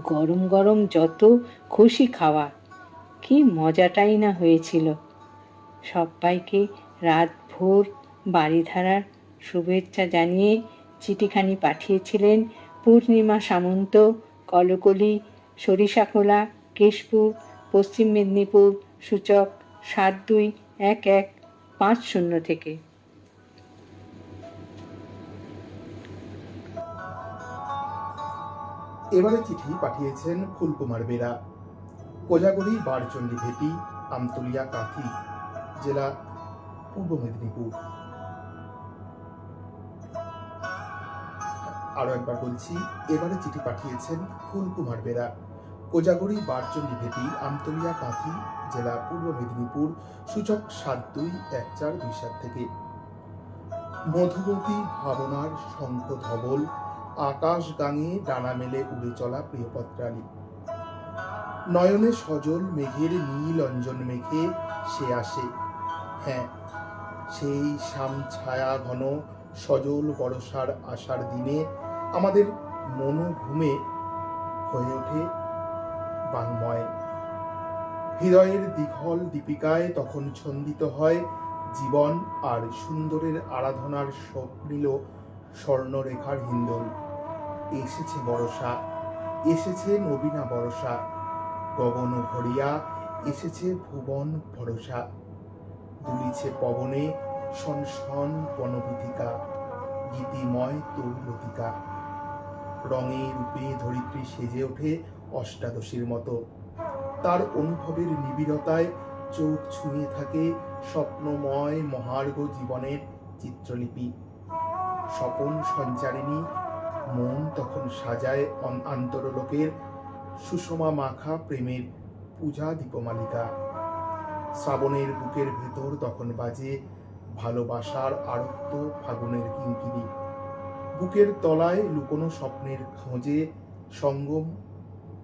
গরম গরম যত খুশি খাওয়া। কি মজাটাই না হয়েছিল। সবাইকে রাত ভোর বাড়িধারার শুভেচ্ছা জানিয়ে চিঠিখানি পাঠিয়েছিলেন পূর্ণিমা সামন্ত, কলকলি, সরিষাখোলা, কেশপুর, পশ্চিম মেদিনীপুর, সূচক 721150 থেকে। এবারে চিঠি পাঠিয়েছেন ফুলকুমার বেরা, কোজাগরী বারচণ্ডী ভেটি, আমতলিয়া কাঁথি, জেলা পূর্ব মেদিনীপুর। আরো একবার বলছি, এবারে চিঠি পাঠিয়েছেন ফুলকুমার বেরা, কোজাগরী বারচণ্ডী ভেটি, আমতলিয়া কাঁথি, জেলা পূর্ব মেদিনীপুর, সূচক 721427 থেকে। মধুবতী ভাবনার শঙ্খ ধবল, আকাশ গাঙে ডানা মেলে উড়ে চলা প্রিয়পত্রালী। নয়নে সজল মেঘের নীল অঞ্জন মেঘে সে আসে। হ্যাঁ, সেই শ্যাম ছায়া ঘন সজল বরষার আশার দিনে আমাদের মনোভূমে হয়ে ওঠে বাংময়। হৃদয়ের দীঘল দীপিকায় তখন ছন্দিত হয় জীবন আর সুন্দরের আরাধনার স্বপ্নীল স্বর্ণরেখার হিন্দোল। এসেছে বর্ষা, এসেছে নবীনা বর্ষা, গগন ভরিয়া এসেছে ভুবন ভরসা। দুলিছে পবনে শনশন বনবীথিকা, গীতিময় তরুলতিকা। রঙে রূপে ধরিত্রী সেজে ওঠে অষ্টাদশীর মতো। তার অনুভবের নিবিড়তায় চোখ ছুঁয়ে থাকে স্বপ্নময় মহার্ঘ জীবনের চিত্রলিপি। স্বপন সঞ্চারিণী মন তখন সাজায় আন্তরলোকের সুষমা মাখা প্রেমের পূজা দীপমালিকা। শ্রাবণের বুকের ভেতর তখন বাজে ভালোবাসার আরক্ত ফাগুনের কিঙ্কিনি। বুকের তলায় লুকোনো স্বপ্নের খোঁজে সঙ্গম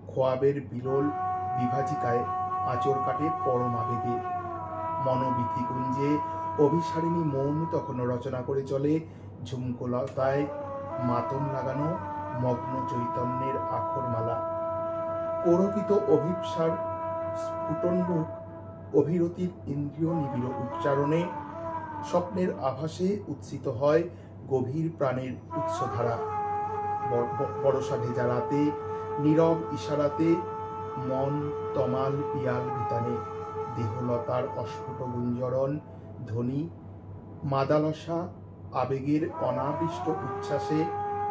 খোয়াবের বিরল বিভাজিকায় আঁচড় কাটে পরম আবেগে। মনোবিথিকুঞ্জে অভিসারিণী মন তখন রচনা করে চলে ঝুমকোলতায় মাতন লাগানো মগ্ন চৈতন্যের আখরমালা। কৌরকিত অভিপ্সার স্ফুটনমুখ অভিরতির ইন্দ্রিয় নিবিড় উচ্চারণে স্বপ্নের আভাসে উচ্ছিত হয় গভীর প্রাণের উৎসধারা। বরষা ভেজা রাতে নীরব ইশারাতে মন তমাল পিয়াল বিতানে। দেহলতার অস্ফুট গুঞ্জরণ ধ্বনি মাদালসা আবেগের অনাবৃষ্ট উচ্ছ্বাসে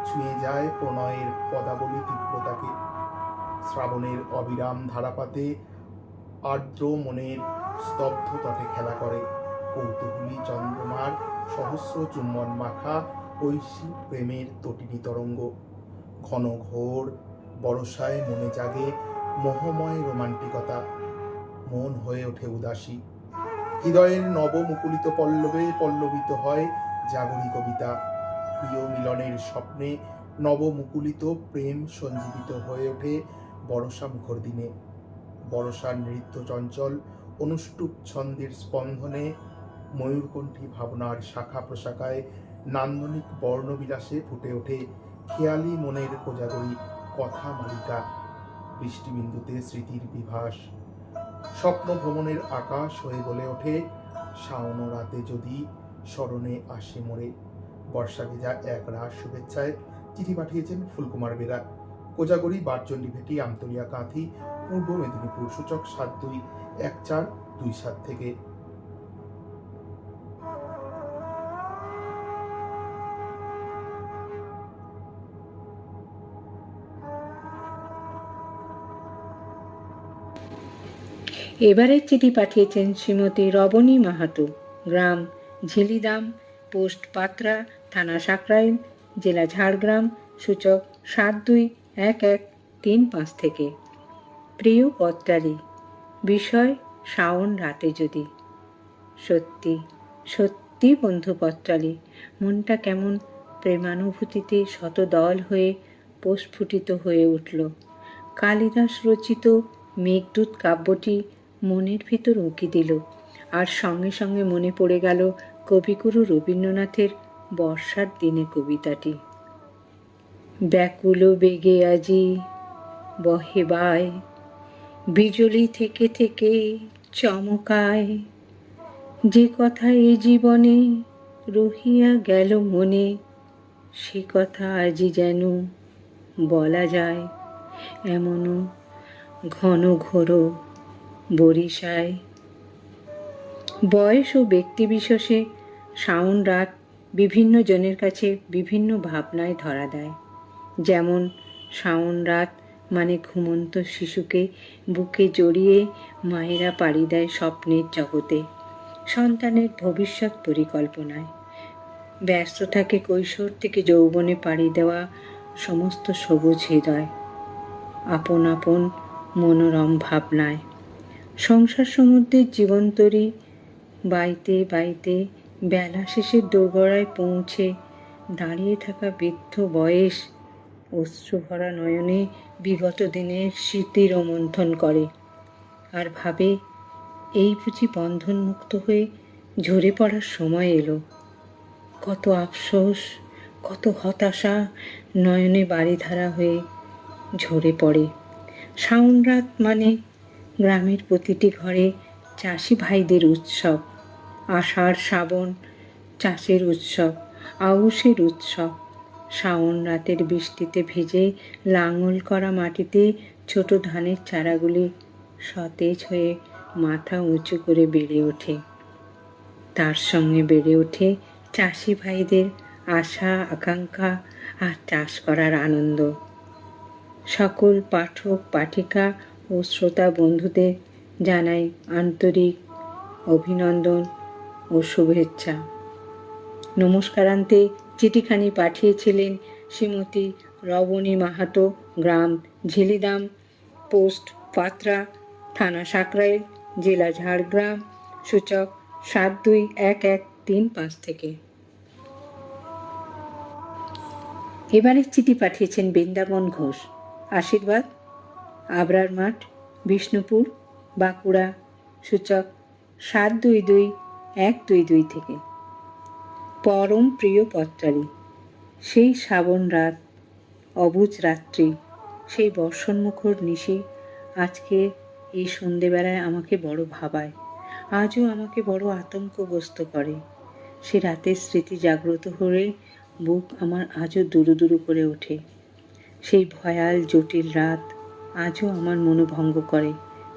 ছুঁয়ে যায় প্রণয়ের পদাবলী তীব্রতাকে। শ্রাবণের অবিরাম ধারাপাতে আর্দ্র মনের স্তব্ধ তটে খেলা করে কৌতূহলী চন্দ্রমার সহস্র চুম্বন মাখা ঐশী প্রেমের তটিনী তরঙ্গ। ঘন ঘোর বরসায় মনে জাগে মোহময় রোমান্টিকতা, মন হয়ে ওঠে উদাসী। হৃদয়ের নবমুকুলিত পল্লবে পল্লবিত হয় জাগরী কবিতা। প্রিয় মিলনের স্বপ্নে নবমুকুলিত প্রেম সঞ্জীবিত হয়ে ওঠে বরষা মুখর দিনে। বরষার নৃত্য চঞ্চল অনুষ্টুপ ছন্দের স্পন্দনে, ময়ূরকণ্ঠী ভাবনার শাখা প্রশাখায় নান্দনিক বর্ণবিলাসে ফুটে ওঠে খেয়ালি মনের কোজাগরী কথা মালিকা। বৃষ্টিবিন্দুতে স্মৃতির বিভাস, স্বপ্ন ভ্রমণের আকাশ হয়ে বলে ওঠে শাওন রাতে যদি স্মরণে আসে মোরে। বর্ষা ভেজা এক রাস শুভেচ্ছায় চিঠি পাঠিয়েছেন ফুলকুমার বেরা। কোজাগরী বারচণ্ডী ভেটি আমতলিয়া কাঁথি, পূর্ব মেদিনীপুর। সূচক 721427 থেকে। এবারের চিঠি পাঠিয়েছেন শ্রীমতী রবনী মাহাতো, গ্রাম ঝিলিদাম, পোস্ট পাত্রা, থানা সাকরাইল, জেলা ঝাড়গ্রাম। সূচক 721135 থেকে। প্রিয় পত্রালী, বিষয় শাওন রাতে যদি। সত্যি সত্যি বন্ধু পত্রালী, মনটা কেমন প্রেমানুভূতিতে শতদল হয়ে প্রস্ফুটিত হয়ে উঠল। কালিদাস রচিত মেঘদূত কাব্যটি মনের ভিতর উঁকি দিল, আর সঙ্গে সঙ্গে মনে পড়ে গেল কবিগুরু রবীন্দ্রনাথের বর্ষার দিনে কবিতাটি। ব্যাকুল বেগে আজি বহে বায়, বিজলি থেকে থেকে চমকায়, যে কথা এ জীবনে রহিয়া গেল মনে, সে কথা আজি যেন বলা যায়। এমনও ঘন ঘোর বরিশায়। বয়স ও ব্যক্তিবিশেষে শাওন রাত বিভিন্ন জনের কাছে বিভিন্ন ভাবনায় ধরা দেয়। যেমন শাওন রাত মানে ঘুমন্ত শিশুকে বুকে জড়িয়ে মায়েরা পাড়ি দেয় স্বপ্নের জগতে, সন্তানের ভবিষ্যৎ পরিকল্পনায়। ব্যস্ত থাকে কৈশোর থেকে যৌবনে পাড়ি দেওয়া সমস্ত সবুজ হৃদয় আপন আপন মনোরম ভাবনায়। সংসার সমুদ্রের জীবনতরী বাইতে বাইতে বেলা শেষের দোরগোড়ায় পৌঁছে দাঁড়িয়ে থাকা বৃদ্ধ বয়স অশ্রুভরা নয়নে বিগত দিনের স্মৃতি রোমন্থন করে, আর ভাবে এই বুঝি বন্ধনমুক্ত হয়ে ঝরে পড়ার সময় এলো। কত আফসোস, কত হতাশা নয়নে বারিধারা হয়ে ঝরে পড়ে। শাওন রাত মানে গ্রামের প্রতিটি ঘরে চাষি ভাইদের উৎসব। আষাঢ় শ্রাবণ চাষের উৎসব, আউশের উৎসব। শাওন রাতের বৃষ্টিতে ভিজে লাঙল করা মাটিতে ছোট ধানের চারাগুলি সতেজ হয়ে মাথা উঁচু করে বেড়ে ওঠে। তার সঙ্গে বেড়ে ওঠে চাষি ভাইদের আশা আকাঙ্ক্ষা আর চাষ করার আনন্দ। সকল পাঠক পাঠিকা ও শ্রোতা বন্ধুদের জানাই আন্তরিক অভিনন্দন ও শুভেচ্ছা। নমস্কারান্তে চিঠিখানি পাঠিয়েছিলেন শ্রীমতী রবনী মাহাতো, গ্রাম ঝিলিদাম, পোস্ট পাত্রা, থানা সাকরাইল, জেলা ঝাড়গ্রাম। সূচক 721135 থেকে। এবারের চিঠি পাঠিয়েছেন বৃন্দাবন ঘোষ, আশীর্বাদ, আবরার মাঠ, বিষ্ণুপুর, বাঁকুড়া। সূচক 722122 থেকে। পরম প্রিয় পত্রালী, সেই শ্রাবণ রাত, অবুঝ রাত্রি, সেই বর্ষণমুখর নিশি আজকে এই সন্ধেবেলায় আমাকে বড় ভাবায়, আজও আমাকে বড় আতঙ্কগ্রস্ত করে। সে রাতের স্মৃতি জাগ্রত হলে বুক আমার আজও দুরু দুরু করে ওঠে। সেই ভয়াল জটিল রাত আজও আমার মনোভঙ্গ করে,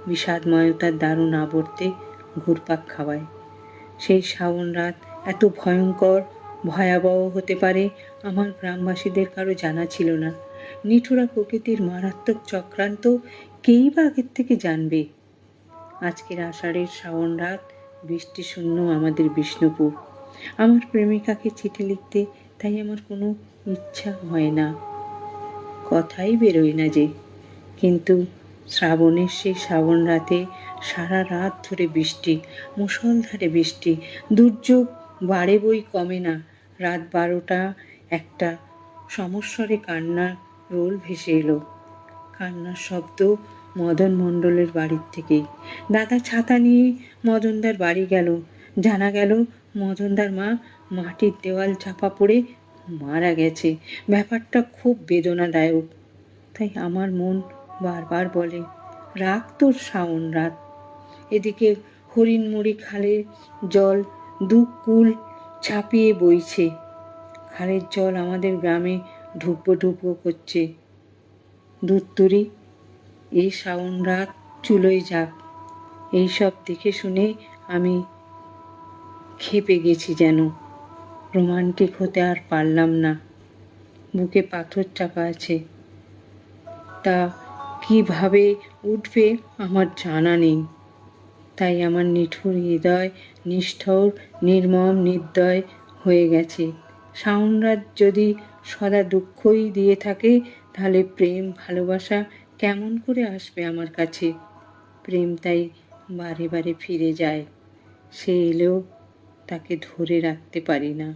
বিষাদময়তার দারুণ আবর্তে ঘুরপাক খাওয়ায়। সেই শ্রাবণ রাত এত ভয়ঙ্কর ভয়াবহ হতে পারে আমার গ্রামবাসীদের কারো জানা ছিল না। নিঠুরা প্রকৃতির মারাত্মক চক্রান্ত কেই বা আগের থেকে জানবে। আজকের আষাঢ়ের শ্রাবণ রাত বৃষ্টিশূন্য আমাদের বিষ্ণুপুর। আমার প্রেমিকাকে চিঠি লিখতে তাই আমার কোনো ইচ্ছা হয় না, কথাই বেরোয় না যে। কিন্তু শ্রাবণের সেই শ্রাবণ রাতে সারা রাত ধরে বৃষ্টি, মুষলধারে বৃষ্টি, দুর্যোগ বাড়ে বই কমে না। রাত 12টা 1টা সমস্বরে কান্নার রোল ভেসে এলো। কান্নার শব্দ মদন মণ্ডলের বাড়ির থেকেই। দাদা ছাতা নিয়ে মদনদার বাড়ি গেল। জানা গেল মদনদার মা মাটির দেওয়াল চাপা পড়ে মারা গেছে। ব্যাপারটা খুব বেদনাদায়ক। তাই আমার মন বারবার বলে, রাখ তোর শ্রাবণ রাত। এদিকে হরিণমুড়ি খালে জল 2 কূল ছাপিয়ে বইছে। খালের জল আমাদের গ্রামে ঢুকবো ঢুকবো করছে। দুত্তুরি, এই শ্রাবণ রাত চুলোয় যাক। এইসব দেখে শুনে আমি ক্ষেপে গেছি যেন। রোমান্টিক হতে আর পারলাম না। বুকে পাথর চাপা আছে, তা কিভাবে উঠবে আমার জানা নেই। তাই আমার নিঠুর হৃদয় নিষ্ঠুর নির্মম নির্দয় হয়ে গেছে। শ্রাবণ রাত যদি সদা দুঃখই দিয়ে থাকে, তাহলে প্রেম ভালোবাসা কেমন করে আসবে আমার কাছে? প্রেম তাই বারে বারে ফিরে যায়। সে এলেও তাকে ধরে রাখতে পারি না।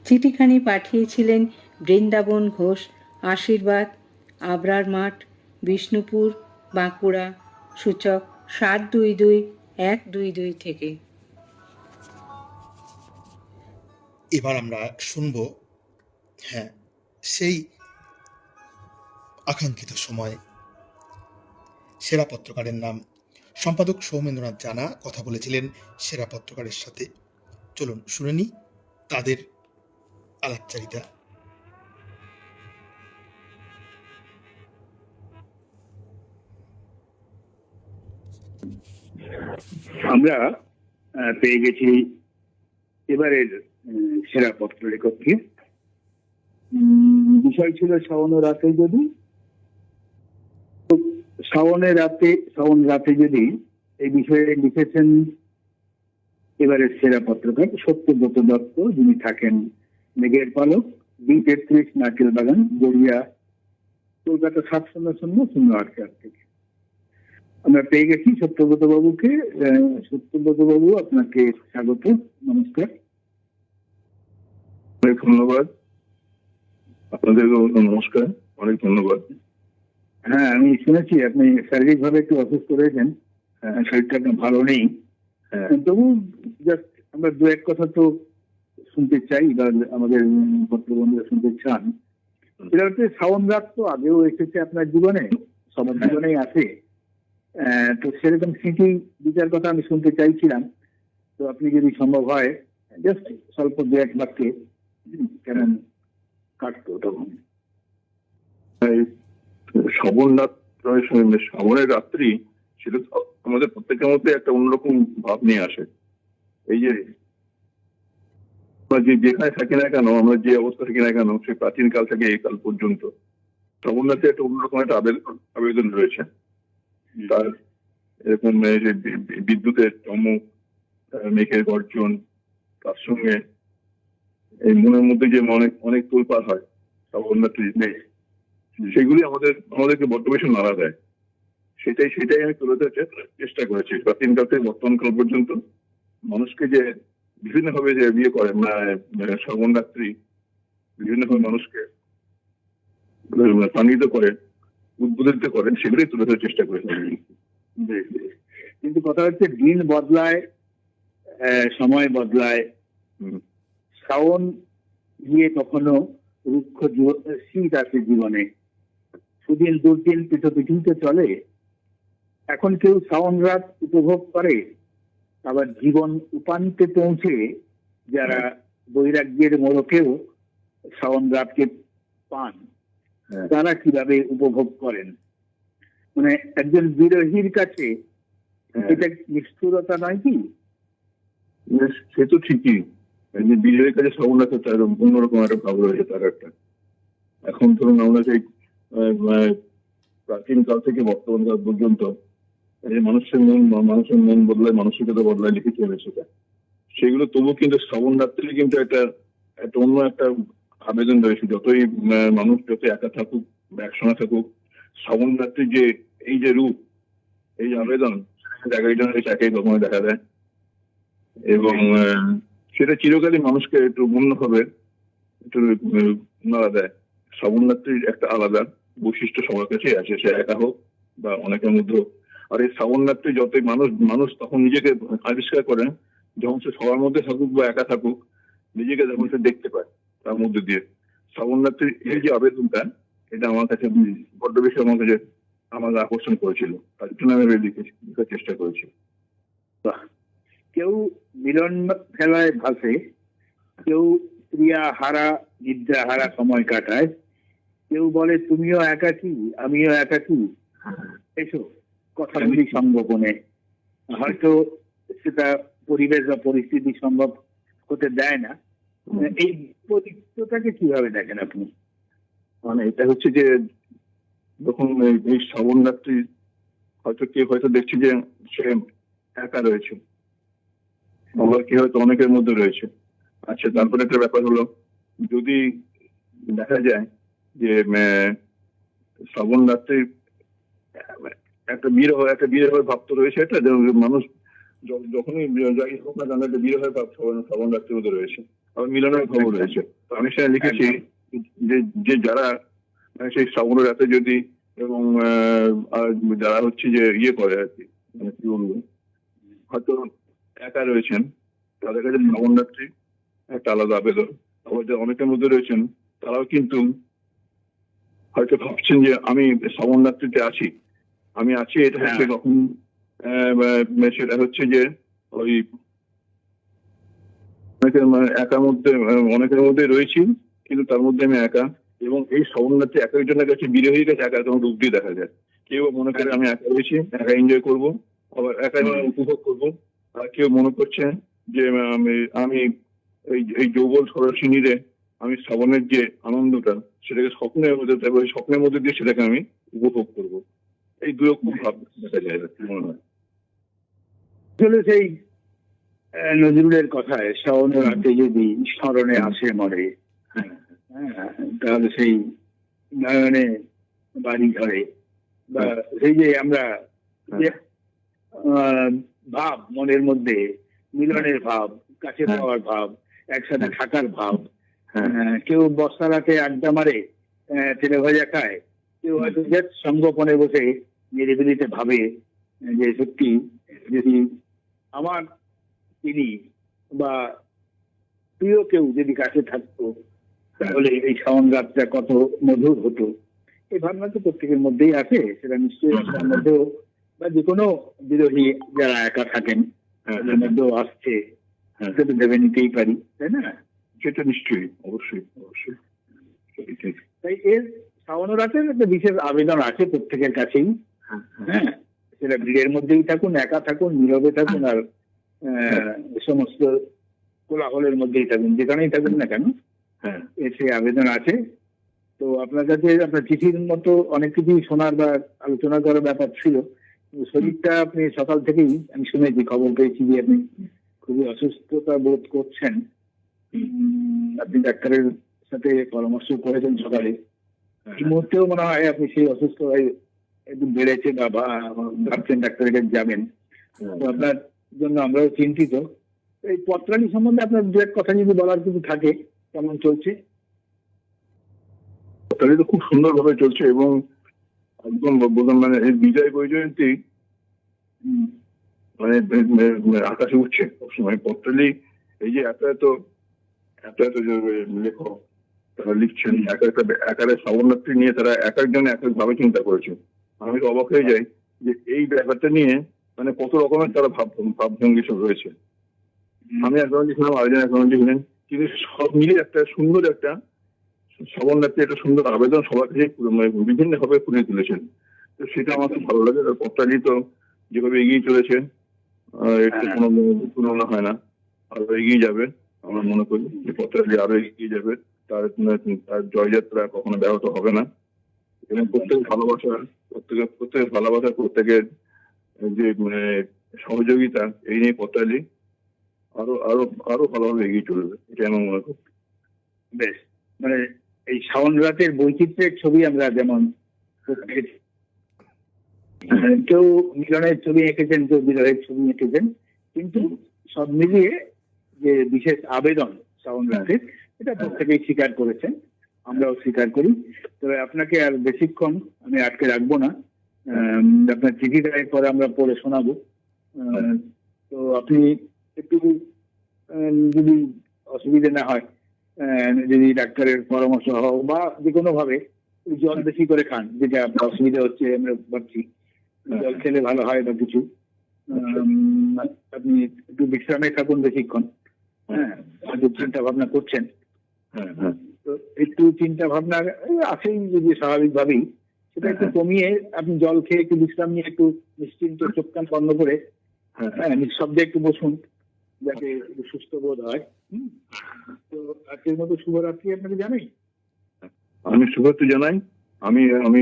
চিঠিখানি পাঠিয়েছিলেন বৃন্দাবন ঘোষ, আশীর্বাদ, আবরার মাঠ, বিষ্ণুপুর, বাঁকুড়া। সূচক 722-122 থেকে। এবার আমরা শুনব, হ্যাঁ, সেই আকাঙ্ক্ষিত সময়। সেরা পত্রকারের নাম সম্পাদক সৌমেন্দ্রনাথ জানা কথা বলেছিলেন সেরা পত্রকারের সাথে। চলুন শুনে নি তাদের আলাপচারিতা। আমরা পেয়ে গেছি এবারের সেরা পত্র লেখককে। বিষয় ছিল শ্রাবণ রাতে যদি, শ্রাবণ রাতে যদি, এই বিষয়ে লিখেছেন এবারের সেরা পত্রকার সত্যব্রত দত্ত, যিনি থাকেন মেঘের পালক, B33 নারকেল বাগান, গড়িয়া, কলকাতা 70008 থেকে। আমরা পেয়ে গেছি সত্যব্রত বাবুকে। সত্যব্রত বাবু, আপনাকে স্বাগত, নমস্কার। অনেক ধন্যবাদ, আপনাদেরকে নমস্কার, অনেক ধন্যবাদ। হ্যাঁ, আমি শুনেছি আপনি শারীরিক ভাবে একটু অসুস্থ রয়েছেন, শরীরটা আপনার ভালো নেই। তবু জাস্ট আমরা 2-1 কথা তো শুনতে চাই, বা আমাদের পত্র বন্ধুরা শুনতে চান। সেটা হচ্ছে, শ্রাবণ রাত তো আগেও এসেছে আপনার জীবনে, সবার জীবনেই আছে। তো সেরকম স্মৃতি 2-4 কথা আমি শুনতে চাইছিলাম। তো আপনি যদি সম্ভব হয় জাস্ট স্বল্প 2-1 বাক্যে কেমন কাটতো তখন। শ্রাবণের রাত্রি সেটা আমাদের প্রত্যেকের মধ্যে একটা অন্যরকম ভাব নিয়ে আসে। এই যে আমরা যেখানে থাকি না কেন, আমরা যে অবস্থা থাকি না কেন, সেই প্রাচীন কাল থেকে এই কাল পর্যন্ত শ্রাবণ রাতে একটা অন্যরকম একটা আবেদন রয়েছে। তার এরকম যে বিদ্যুতের চমক, মেঘের গর্জন, তার সঙ্গে এই মনের মধ্যে যে অনেক অনেক তোলপাড় হয় শ্রাবণ রাত্রিতে, সেগুলি আমাদেরকে বড্ড বেশি নাড়া দেয়। সেটাই আমি তুলে ধরতে চেষ্টা করেছি। প্রাচীন কাল থেকে বর্তমান কাল পর্যন্ত মানুষকে যে বিভিন্ন ভাবে যে বিয়ে করে, শ্রাবণ রাত্রি বিভিন্নভাবে মানুষকে প্রাণিত করে, উদ্বোধিত করে, সেগুলি তুলে ধরার চেষ্টা করেছি। কিন্তু কথা হচ্ছে, দিন বদলায়, সময় বদলায়। শ্রাবণ গিয়ে কখনো রুক্ষ শীত আছে জীবনে, সুদিন দুর্দিন পিঠোপিঠিতে চলে। এখন কেউ শ্রাবণ রাত উপভোগ করে, আবার জীবন উপান্তে পৌঁছে যারা বৈরাগ্যের মোড়কেও শ্রাবণ রাতকে পান, তারা কিভাবে উপভোগ করেন। মানে একজন বিরোহীর কাছে এটা নিষ্ঠুরতা নয় কি? সে তো ঠিকই, বিজয়ের কাছে শ্রাবণ রাতে তার অন্যরকম একটা ভাব রয়েছে। তার একটা, এখন ধরুন আমরা সেই প্রাচীন কাল থেকে বর্তমান কাল পর্যন্ত মানুষের মন বদলায়, মানসিকতা বদলায়, লিখে চলেছে। সেগুলো তবু কিন্তু শ্রাবণ রাত্রি কিন্তু একটা অন্য একটা আবেদন রয়েছে, যতই মানুষ যত একা থাকুক বা একসঙ্গে থাকুক, শ্রাবণ রাত্রির যে এই যে রূপ, এই যে আবেদন, একই জনের একই রকমের দেখা দেয় এবং সেটা চিরকালই মানুষকে একটু অন্যভাবে একটু নাড়া দেয়। শ্রাবণ রাত্রির একটা আলাদা বৈশিষ্ট্য সবার কাছেই আছে, সে একা হোক বা অনেকের মধ্যে হোক। আর এই শ্রাবণ রাত্রি যতই মানুষ মানুষ তখন নিজেকে আবিষ্কার করে, যখন সে সবার মধ্যে থাকুক বা একা থাকুক, নিজেকে যখন সে দেখতে পায় তার মধ্যে দিয়ে। শ্রাবণ রাত্রির এই যে আবেদনটা, এটা আমার কাছে বড্ড বেশি আমার কাছে আমাকে আকর্ষণ করেছিল, তার জন্য আমি লিখার চেষ্টা করেছি। কেউ মিলন খেলায় ভাসে, কেউ প্রিয়া হারা নিদ্রা হারা সময় কাটায়, কেউ বলে তুমিও একাকী আমিও একাকী, এসো কথাগুলি সংগোপনে। হয়তো সেটা পরিবেশ বা পরিস্থিতি সম্ভব হতে দেয় না। এই পরিস্থিতিটাকে কিভাবে দেখেন আপনি? মানে এটা হচ্ছে যে যখন এই শ্রাবণ রাত্রি হয়তো কেউ হয়তো দেখছে যে সে একা রয়েছে, আবার কেউ হয়তো অনেকের মধ্যে রয়েছে। আচ্ছা, তারপরে একটা ব্যাপার হলো, যদি দেখা যায় যে শ্রাবণ রাত্রি একটা বিরহের ভাব তো রয়েছে, এটা যে মানুষ যখনই যাই হোক না কেন একটা বিরহের ভাব শ্রাবণ রাত্রির মধ্যে রয়েছে, আবার মিলনের ভাবও রয়েছে। তো আমি সেটা লিখেছি যে যে যারা সেই শ্রাবণ রাতে যদি এবং আর যারা হচ্ছে যে ইয়ে করে আর কি, মানে কি বলবো, হয়তো একা রয়েছেন, তাদের কাছে শ্রাবণ রাত্রি একটা আলাদা আবেদন। আবার যারা অনেকের মধ্যে রয়েছেন, তারাও কিন্তু হয়তো ভাবছেন যে আমি শ্রাবণ রাত্রিতে আছি, আমি আছি। এটা হচ্ছে কখন সেটা হচ্ছে যে ওই একার মধ্যে অনেকের মধ্যে রয়েছি, কিন্তু তার মধ্যে আমি একা। এবং এই শ্রাবণ রাত্রি এক একজনের কাছে বিরোহীর কাছে একা কোনো রূপ দিয়ে দেখা যায়। কেউ মনে করে আমি একা রয়েছি, একা এনজয় করবো, আবার একা উপভোগ করবো। আর কেউ মনে করছে যে আমি এই যৌবন সরসিনীরে আমি শ্রাবণের যে আনন্দটা, সেটাকে স্বপ্নের মধ্যে দিয়ে সেটাকে আমি উপভোগ করবো। এই দুই রকম ভাব দেখা যায়, মনে হয়। আসলে সেই নজরুলের কথায় শ্রাবণ রাতে যদি স্মরণে আসে মরে, তাহলে সেই নয়নে বাড়ি ঘরে বা সেই যে আমরা যে ভাব মনের মধ্যে, মিলনের ভাব, কাছে পাওয়ার ভাব, একসাথে থাকার ভাব। কেউ বস্তা রাতে আড্ডা মারে, তেলে ভাজা খায়, কেউ হয়তো সঙ্গোপনে বসে নিরিবিলিতে ভাবে যে সত্যি যদি আমার তিনি বা প্রিয় কেউ যদি কাছে থাকতো, তাহলে এই শ্রাবণ রাতটা কত মধুর হতো। এই ভাবনা তো প্রত্যেকের মধ্যেই আছে, সেটা নিশ্চয়ই আপনার মধ্যেও বা যে কোনো বিরোধী যারা একা থাকেন তাদের মধ্যেও আসছে, সেটা ভেবে নিতেই পারি, তাই না? সেটা নিশ্চয়ই, অবশ্যই অবশ্যই। তাই এর শ্রাবণ রাতের একটা বিশেষ আবেদন আছে প্রত্যেকের কাছেই। হ্যাঁ, সেটা ভিড়ের মধ্যেই থাকুন, একা থাকুন, নীরবে থাকুন, আর সমস্ত কোলাহলের মধ্যেই থাকুন, যেখানেই থাকুন না কেন, সেই আবেদন আছে। তো আপনার কাছে আপনার চিঠির মতো অনেক কিছুই শোনার বা আলোচনা করার ব্যাপার ছিল। শরীরটা আপনি সকাল থেকেই আমি শুনেছি, খবর পেয়েছি যে আপনি খুবই অসুস্থতা বোধ করছেন। আপনি ডাক্তারের সাথে পরামর্শ করেছেন সকালে, এই মুহূর্তেও মনে হয় আপনি সেই অসুস্থতায় একটু বেড়েছে বা ভাবছেন ডাক্তারের কাছে যাবেন। তো আপনার জন্য আমরাও চিন্তিত। এই পত্রালী সম্বন্ধে আপনার দু এক কথা যদি বলার কিছু থাকে, কেমন চলছে? পত্রালী তো খুব সুন্দরভাবে চলছে এবং একদম বললাম, মানে এই বিজয় বৈজয়ন্তী মানে আকাশে উঠছে সবসময়। পত্রালী এই যে এত এত লেখক তারা লিখছেন, একারে শ্রাবণ রাত্রি নিয়ে তারা এক একজন এক এক ভাবে চিন্তা করেছে। আমি তো অবাক হয়ে যাই যে এই ব্যাপারটা নিয়ে মানে কত রকমের তারা ভাবভঙ্গি সব রয়েছে। আমি একজন লিখলাম, আরেকজন একজন লিখলেন, কিন্তু সব মিলে একটা সুন্দর একটা শ্রাবণ রাত্রি একটা সুন্দর আবেদন সবার কাছে বিভিন্ন ভাবে ফুটিয়ে তুলেছেন। তো সেটা আমার খুব ভালো লাগে। আর পত্রালী তো যেভাবে এগিয়ে চলেছে, এটা কোনো তুলনা হয় না, আরো এগিয়ে যাবে। আমরা মনে করি যে পত্রালী আরো এগিয়ে যাবে, তার জয়যাত্রা কখনো ব্যাহত হবে না। এবং প্রত্যেকের ভালোবাসা, প্রত্যেকের যে সহযোগিতা, এই নিয়ে পত্রালী আরো আরো আরো ভালোভাবে এগিয়ে চলবে, এটা আমি মনে করি। বেশ, মানে এই শ্রাবণ রাতের বৈচিত্র্যের ছবি আমরা যেমন এঁকেছি। কেউ মিলনের ছবি এঁকেছেন, কেউ বিরহের ছবি এঁকেছেন, কিন্তু সব মিলিয়ে যে বিশেষ আবেদন শ্রাবণ রাতের, এটা প্রত্যেকেই স্বীকার করেছেন, আমরাও স্বীকার করি। তবে আপনাকে আর বেশিক্ষণ আমি আটকে রাখবো না। আপনার চিঠিটার পরে আমরা পড়ে শোনাবো। তো আপনি একটু যদি অসুবিধা না হয়, যদি ডাক্তারের পরামর্শ হোক বা যে কোনো ভাবে জল বেশি করে খান, যেটা আপনার অসুবিধা হচ্ছে আমরা ভাবছি, জল খেলে ভালো হয় বা কিছু। আপনি একটু বিশ্রামে থাকুন বেশিক্ষণ। হ্যাঁ, হয়তো চিন্তা ভাবনা করছেন। তো একটু চিন্তা ভাবনা আছেই যদি স্বাভাবিকভাবেই, সেটা একটু কমিয়ে আপনি জল খেয়ে একটু বিশ্রাম নিয়ে একটু নিশ্চিন্ত চোখ কান বন্ধ করে নিঃশব্দে একটু বসুন, যাতে একটু সুস্থ বোধ হয়। তো আজকের মতো শুভরাত্রি আপনাকে জানাই। আমি শুভেচ্ছা জানাই। আমি আমি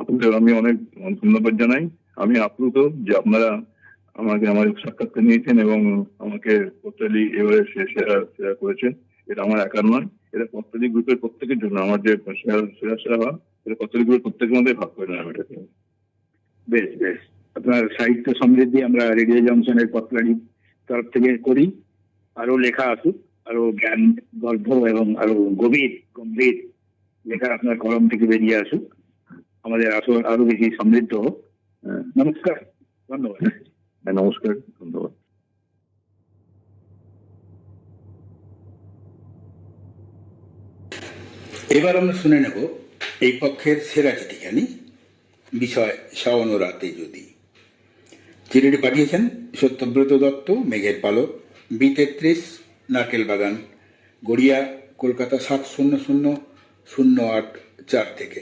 আপনাদের আমি অনেক ধন্যবাদ জানাই। আমি আপ্লুত যে আপনারা আমাকে আমার সাক্ষাৎকার নিয়েছেন এবং আমাকে পত্রালি এবারে সেরা করেছেন। এটা আমার একার নয়, এটা পত্রালি গ্রুপের প্রত্যেকের জন্য। আমার যে সেরা হয়, এটা পত্রালি গ্রুপের প্রত্যেকের মধ্যে ভাগ করে নেওয়া এটাকে। বেশ বেশ, আপনার সাহিত্য সমৃদ্ধি আমরা রেডিও জংশনের পত্রালি তরফ থেকে করি। আরো লেখা আসুক, আরো জ্ঞান গল্প এবং আরো গম্ভীর লেখা আপনার কলম থেকে বেরিয়ে আসুক, আমাদের আসল আরো বেশি সমৃদ্ধ হোক। নমস্কার, ধন্যবাদ। নমস্কার, ধন্যবাদ। এবার আমরা শুনে নেব এই পক্ষের সেরা চিঠিখানি, বিষয় শ্রাবণ রাতে যদি। চিঠিটি পাঠিয়েছেন সত্যব্রত দত্ত, মেঘের পালক, B33, নারকেল বাগান, গড়িয়া, কলকাতা 700008 থেকে।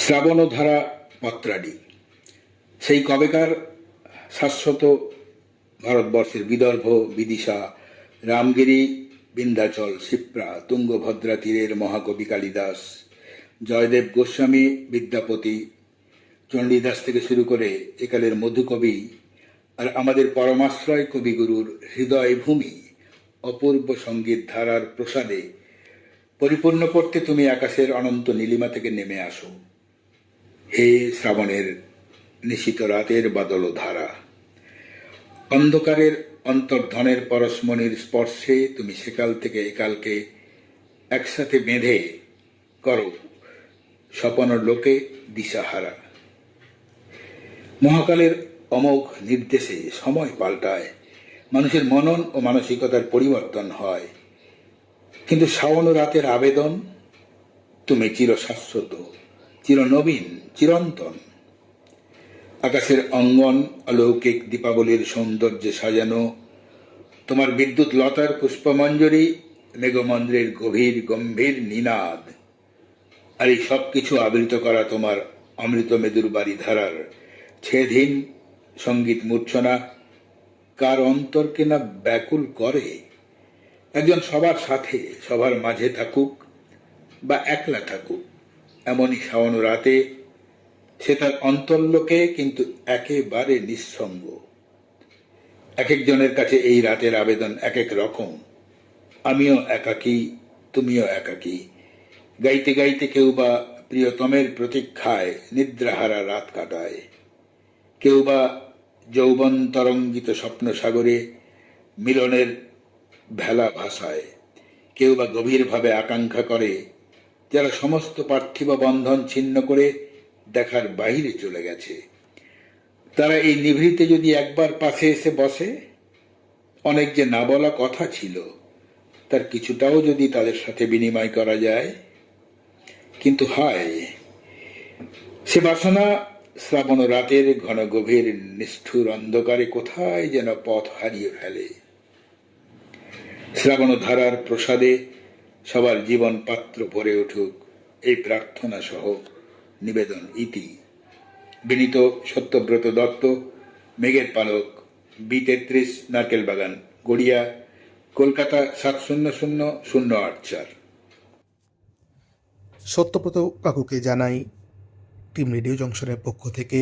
শ্রাবণ ধারা পত্রাদি সেই কবেকার শাশ্বত ভারতবর্ষের বিদর্ভ, বিদিশা, রামগিরি, বিন্ধ্যাচল, শিপ্রা, তুঙ্গভদ্রা তীরের মহাকবি কালিদাস, জয়দেব গোস্বামী, বিদ্যাপতি, চণ্ডীদাস থেকে শুরু করে একালের মধুকবি আর আমাদের পরমাশ্রয় কবিগুরুর হৃদয় ভূমি অপূর্ব সঙ্গীত ধারার প্রসাদে পরিপূর্ণ করতে তুমি আকাশের অনন্ত নীলিমা থেকে নেমে আসো। হে শ্রাবণের নিশীত রাতের বাদল ধারা, অন্ধকারের অন্তর্ধনের পরশমণির স্পর্শে তুমি সেকাল থেকে একালকে একসাথে বেঁধে করো স্বপন লোকে দিশাহারা। মহাকালের অমোঘ নির্দেশে সময় পাল্টায়, মানুষের মনন ও মানসিকতার পরিবর্তন হয়, কিন্তু শ্রাবণ রাতের আবেদন তুমি চিরশাশ্বত, চিরনবীন, চিরন্তন। আকাশের অঙ্গন অলৌকিক দীপাবলির সৌন্দর্যে সাজানো, তোমার বিদ্যুৎ লতার পুষ্পমঞ্জরি, মেঘমন্দ্রের গভীর গম্ভীর নিনাদ, আর এই সবকিছু আবৃত করা তোমার অমৃত মেদুর বাড়ি ধারার ছেদহীন সঙ্গীত মূর্ছনা কার অন্তরকে না ব্যাকুল করে। একজন সবার সাথে, সবার মাঝে থাকুক বা একলা থাকুক, এমনই শ্রাবণ রাতে সে তার অন্তর্লোকে কিন্তু একেবারে নিঃসঙ্গ। এক একজনের কাছে এই রাতের আবেদন এক এক রকম। আমিও একাকী, তুমিও একাকী। গাইতে গাইতে কেউ বা প্রিয়তমের প্রতীক্ষায় নিদ্রাহারা রাত কাটায়, কেউ বা যৌবন তরঙ্গিত স্বপ্ন সাগরে মিলনের ভেলা ভাসায়, কেউ বা গভীরভাবে আকাঙ্ক্ষা করে যারা সমস্ত পার্থিব বন্ধন ছিন্ন করে দেখার বাইরে চলে গেছে। তারা এই নিভৃতে যদি একবার পাশে এসে বসে, অনেক যে না বলা কথা ছিল তার কিছুটাও যদি তাদের সাথে বিনিময় করা যায়। কিন্তু হায়, সে বাসনা শ্রাবণ রাতের ঘন গভীর নিষ্ঠুর অন্ধকারে কোথায় যেন পথ হারিয়ে ফেলে। শ্রাবণ ধারার প্রসাদে সবার জীবন পাত্র ভরে উঠুক, এই প্রার্থনা সহ নিবেদন ইতি। বিনীত সত্যব্রত দত্ত, মেঘের পালক, B33, নারকেল বাগান, গড়িয়া, কলকাতা 700008। সত্যব্রত কাকুকে জানাই টিম রেডিও জংশনের পক্ষ থেকে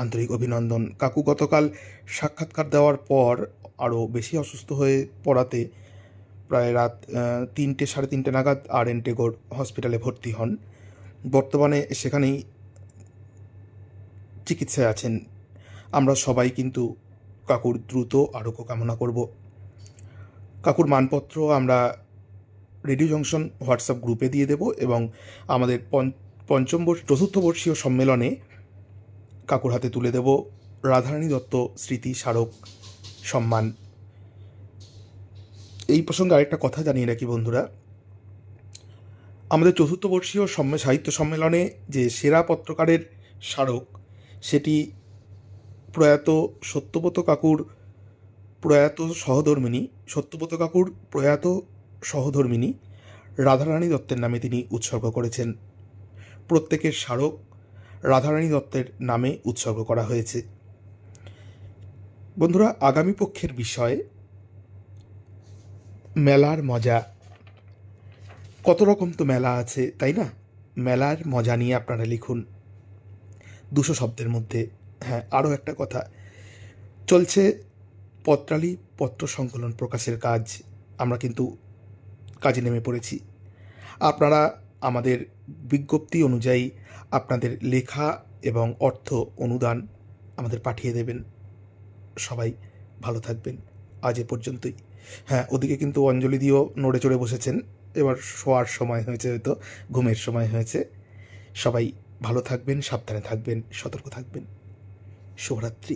আন্তরিক অভিনন্দন। কাকু গতকাল সাক্ষাৎকার দেওয়ার পর আরও বেশি অসুস্থ হয়ে পড়াতে প্রায় রাত 3টে 3:30 নাগাদ আর.এন. টেগোর হসপিটালে ভর্তি হন। বর্তমানে সেখানেই চিকিৎসায় আছেন। আমরা সবাই কিন্তু কাকুর দ্রুত আরোগ্য কামনা করব। কাকুর মানপত্র আমরা রেডিও জংশন হোয়াটসঅ্যাপ গ্রুপে দিয়ে দেব এবং আমাদের চতুর্থবর্ষীয় সম্মেলনে কাকুর হাতে তুলে দেব রাধারানী দত্ত স্মৃতি স্মারক সম্মান। এই প্রসঙ্গে আরেকটা কথা জানিয়ে রাখি বন্ধুরা, আমাদের চতুর্থবর্ষীয় সাহিত্য সম্মেলনে যে সেরা পত্রকারের স্মারক, সেটি প্রয়াত সত্যব্রত কাকুর প্রয়াত সহধর্মিণী রাধারানী দত্তের নামে তিনি উৎসর্গ করেছেন। প্রত্যেকের স্মারক রাধারানী দত্তের নামে উৎসর্গ করা হয়েছে। বন্ধুরা, আগামী পক্ষের বিষয় মেলার মজা। কত রকম তো মেলা আছে, তাই না? মেলার মজা নিয়ে আপনারা লিখুন 200 শব্দের মধ্যে। হ্যাঁ, আরও একটা কথা, চলছে পত্রালি পত্র সংকলন প্রকাশের কাজ। আমরা কিন্তু কাজে নেমে পড়েছি। আপনারা আমাদের বিজ্ঞপ্তি অনুযায়ী আপনাদের লেখা এবং অর্থ অনুদান আমাদের পাঠিয়ে দেবেন। সবাই ভালো থাকবেন। আজ এ পর্যন্তই। হ্যাঁ, ওদিকে কিন্তু অঞ্জলি দিয়েও নড়ে চড়ে বসেছেন। এবার শোয়ার সময় হয়েছে, হয়তো ঘুমের সময় হয়েছে। সবাই ভালো থাকবেন, সাবধানে থাকবেন, সতর্ক থাকবেন। শুভরাত্রি।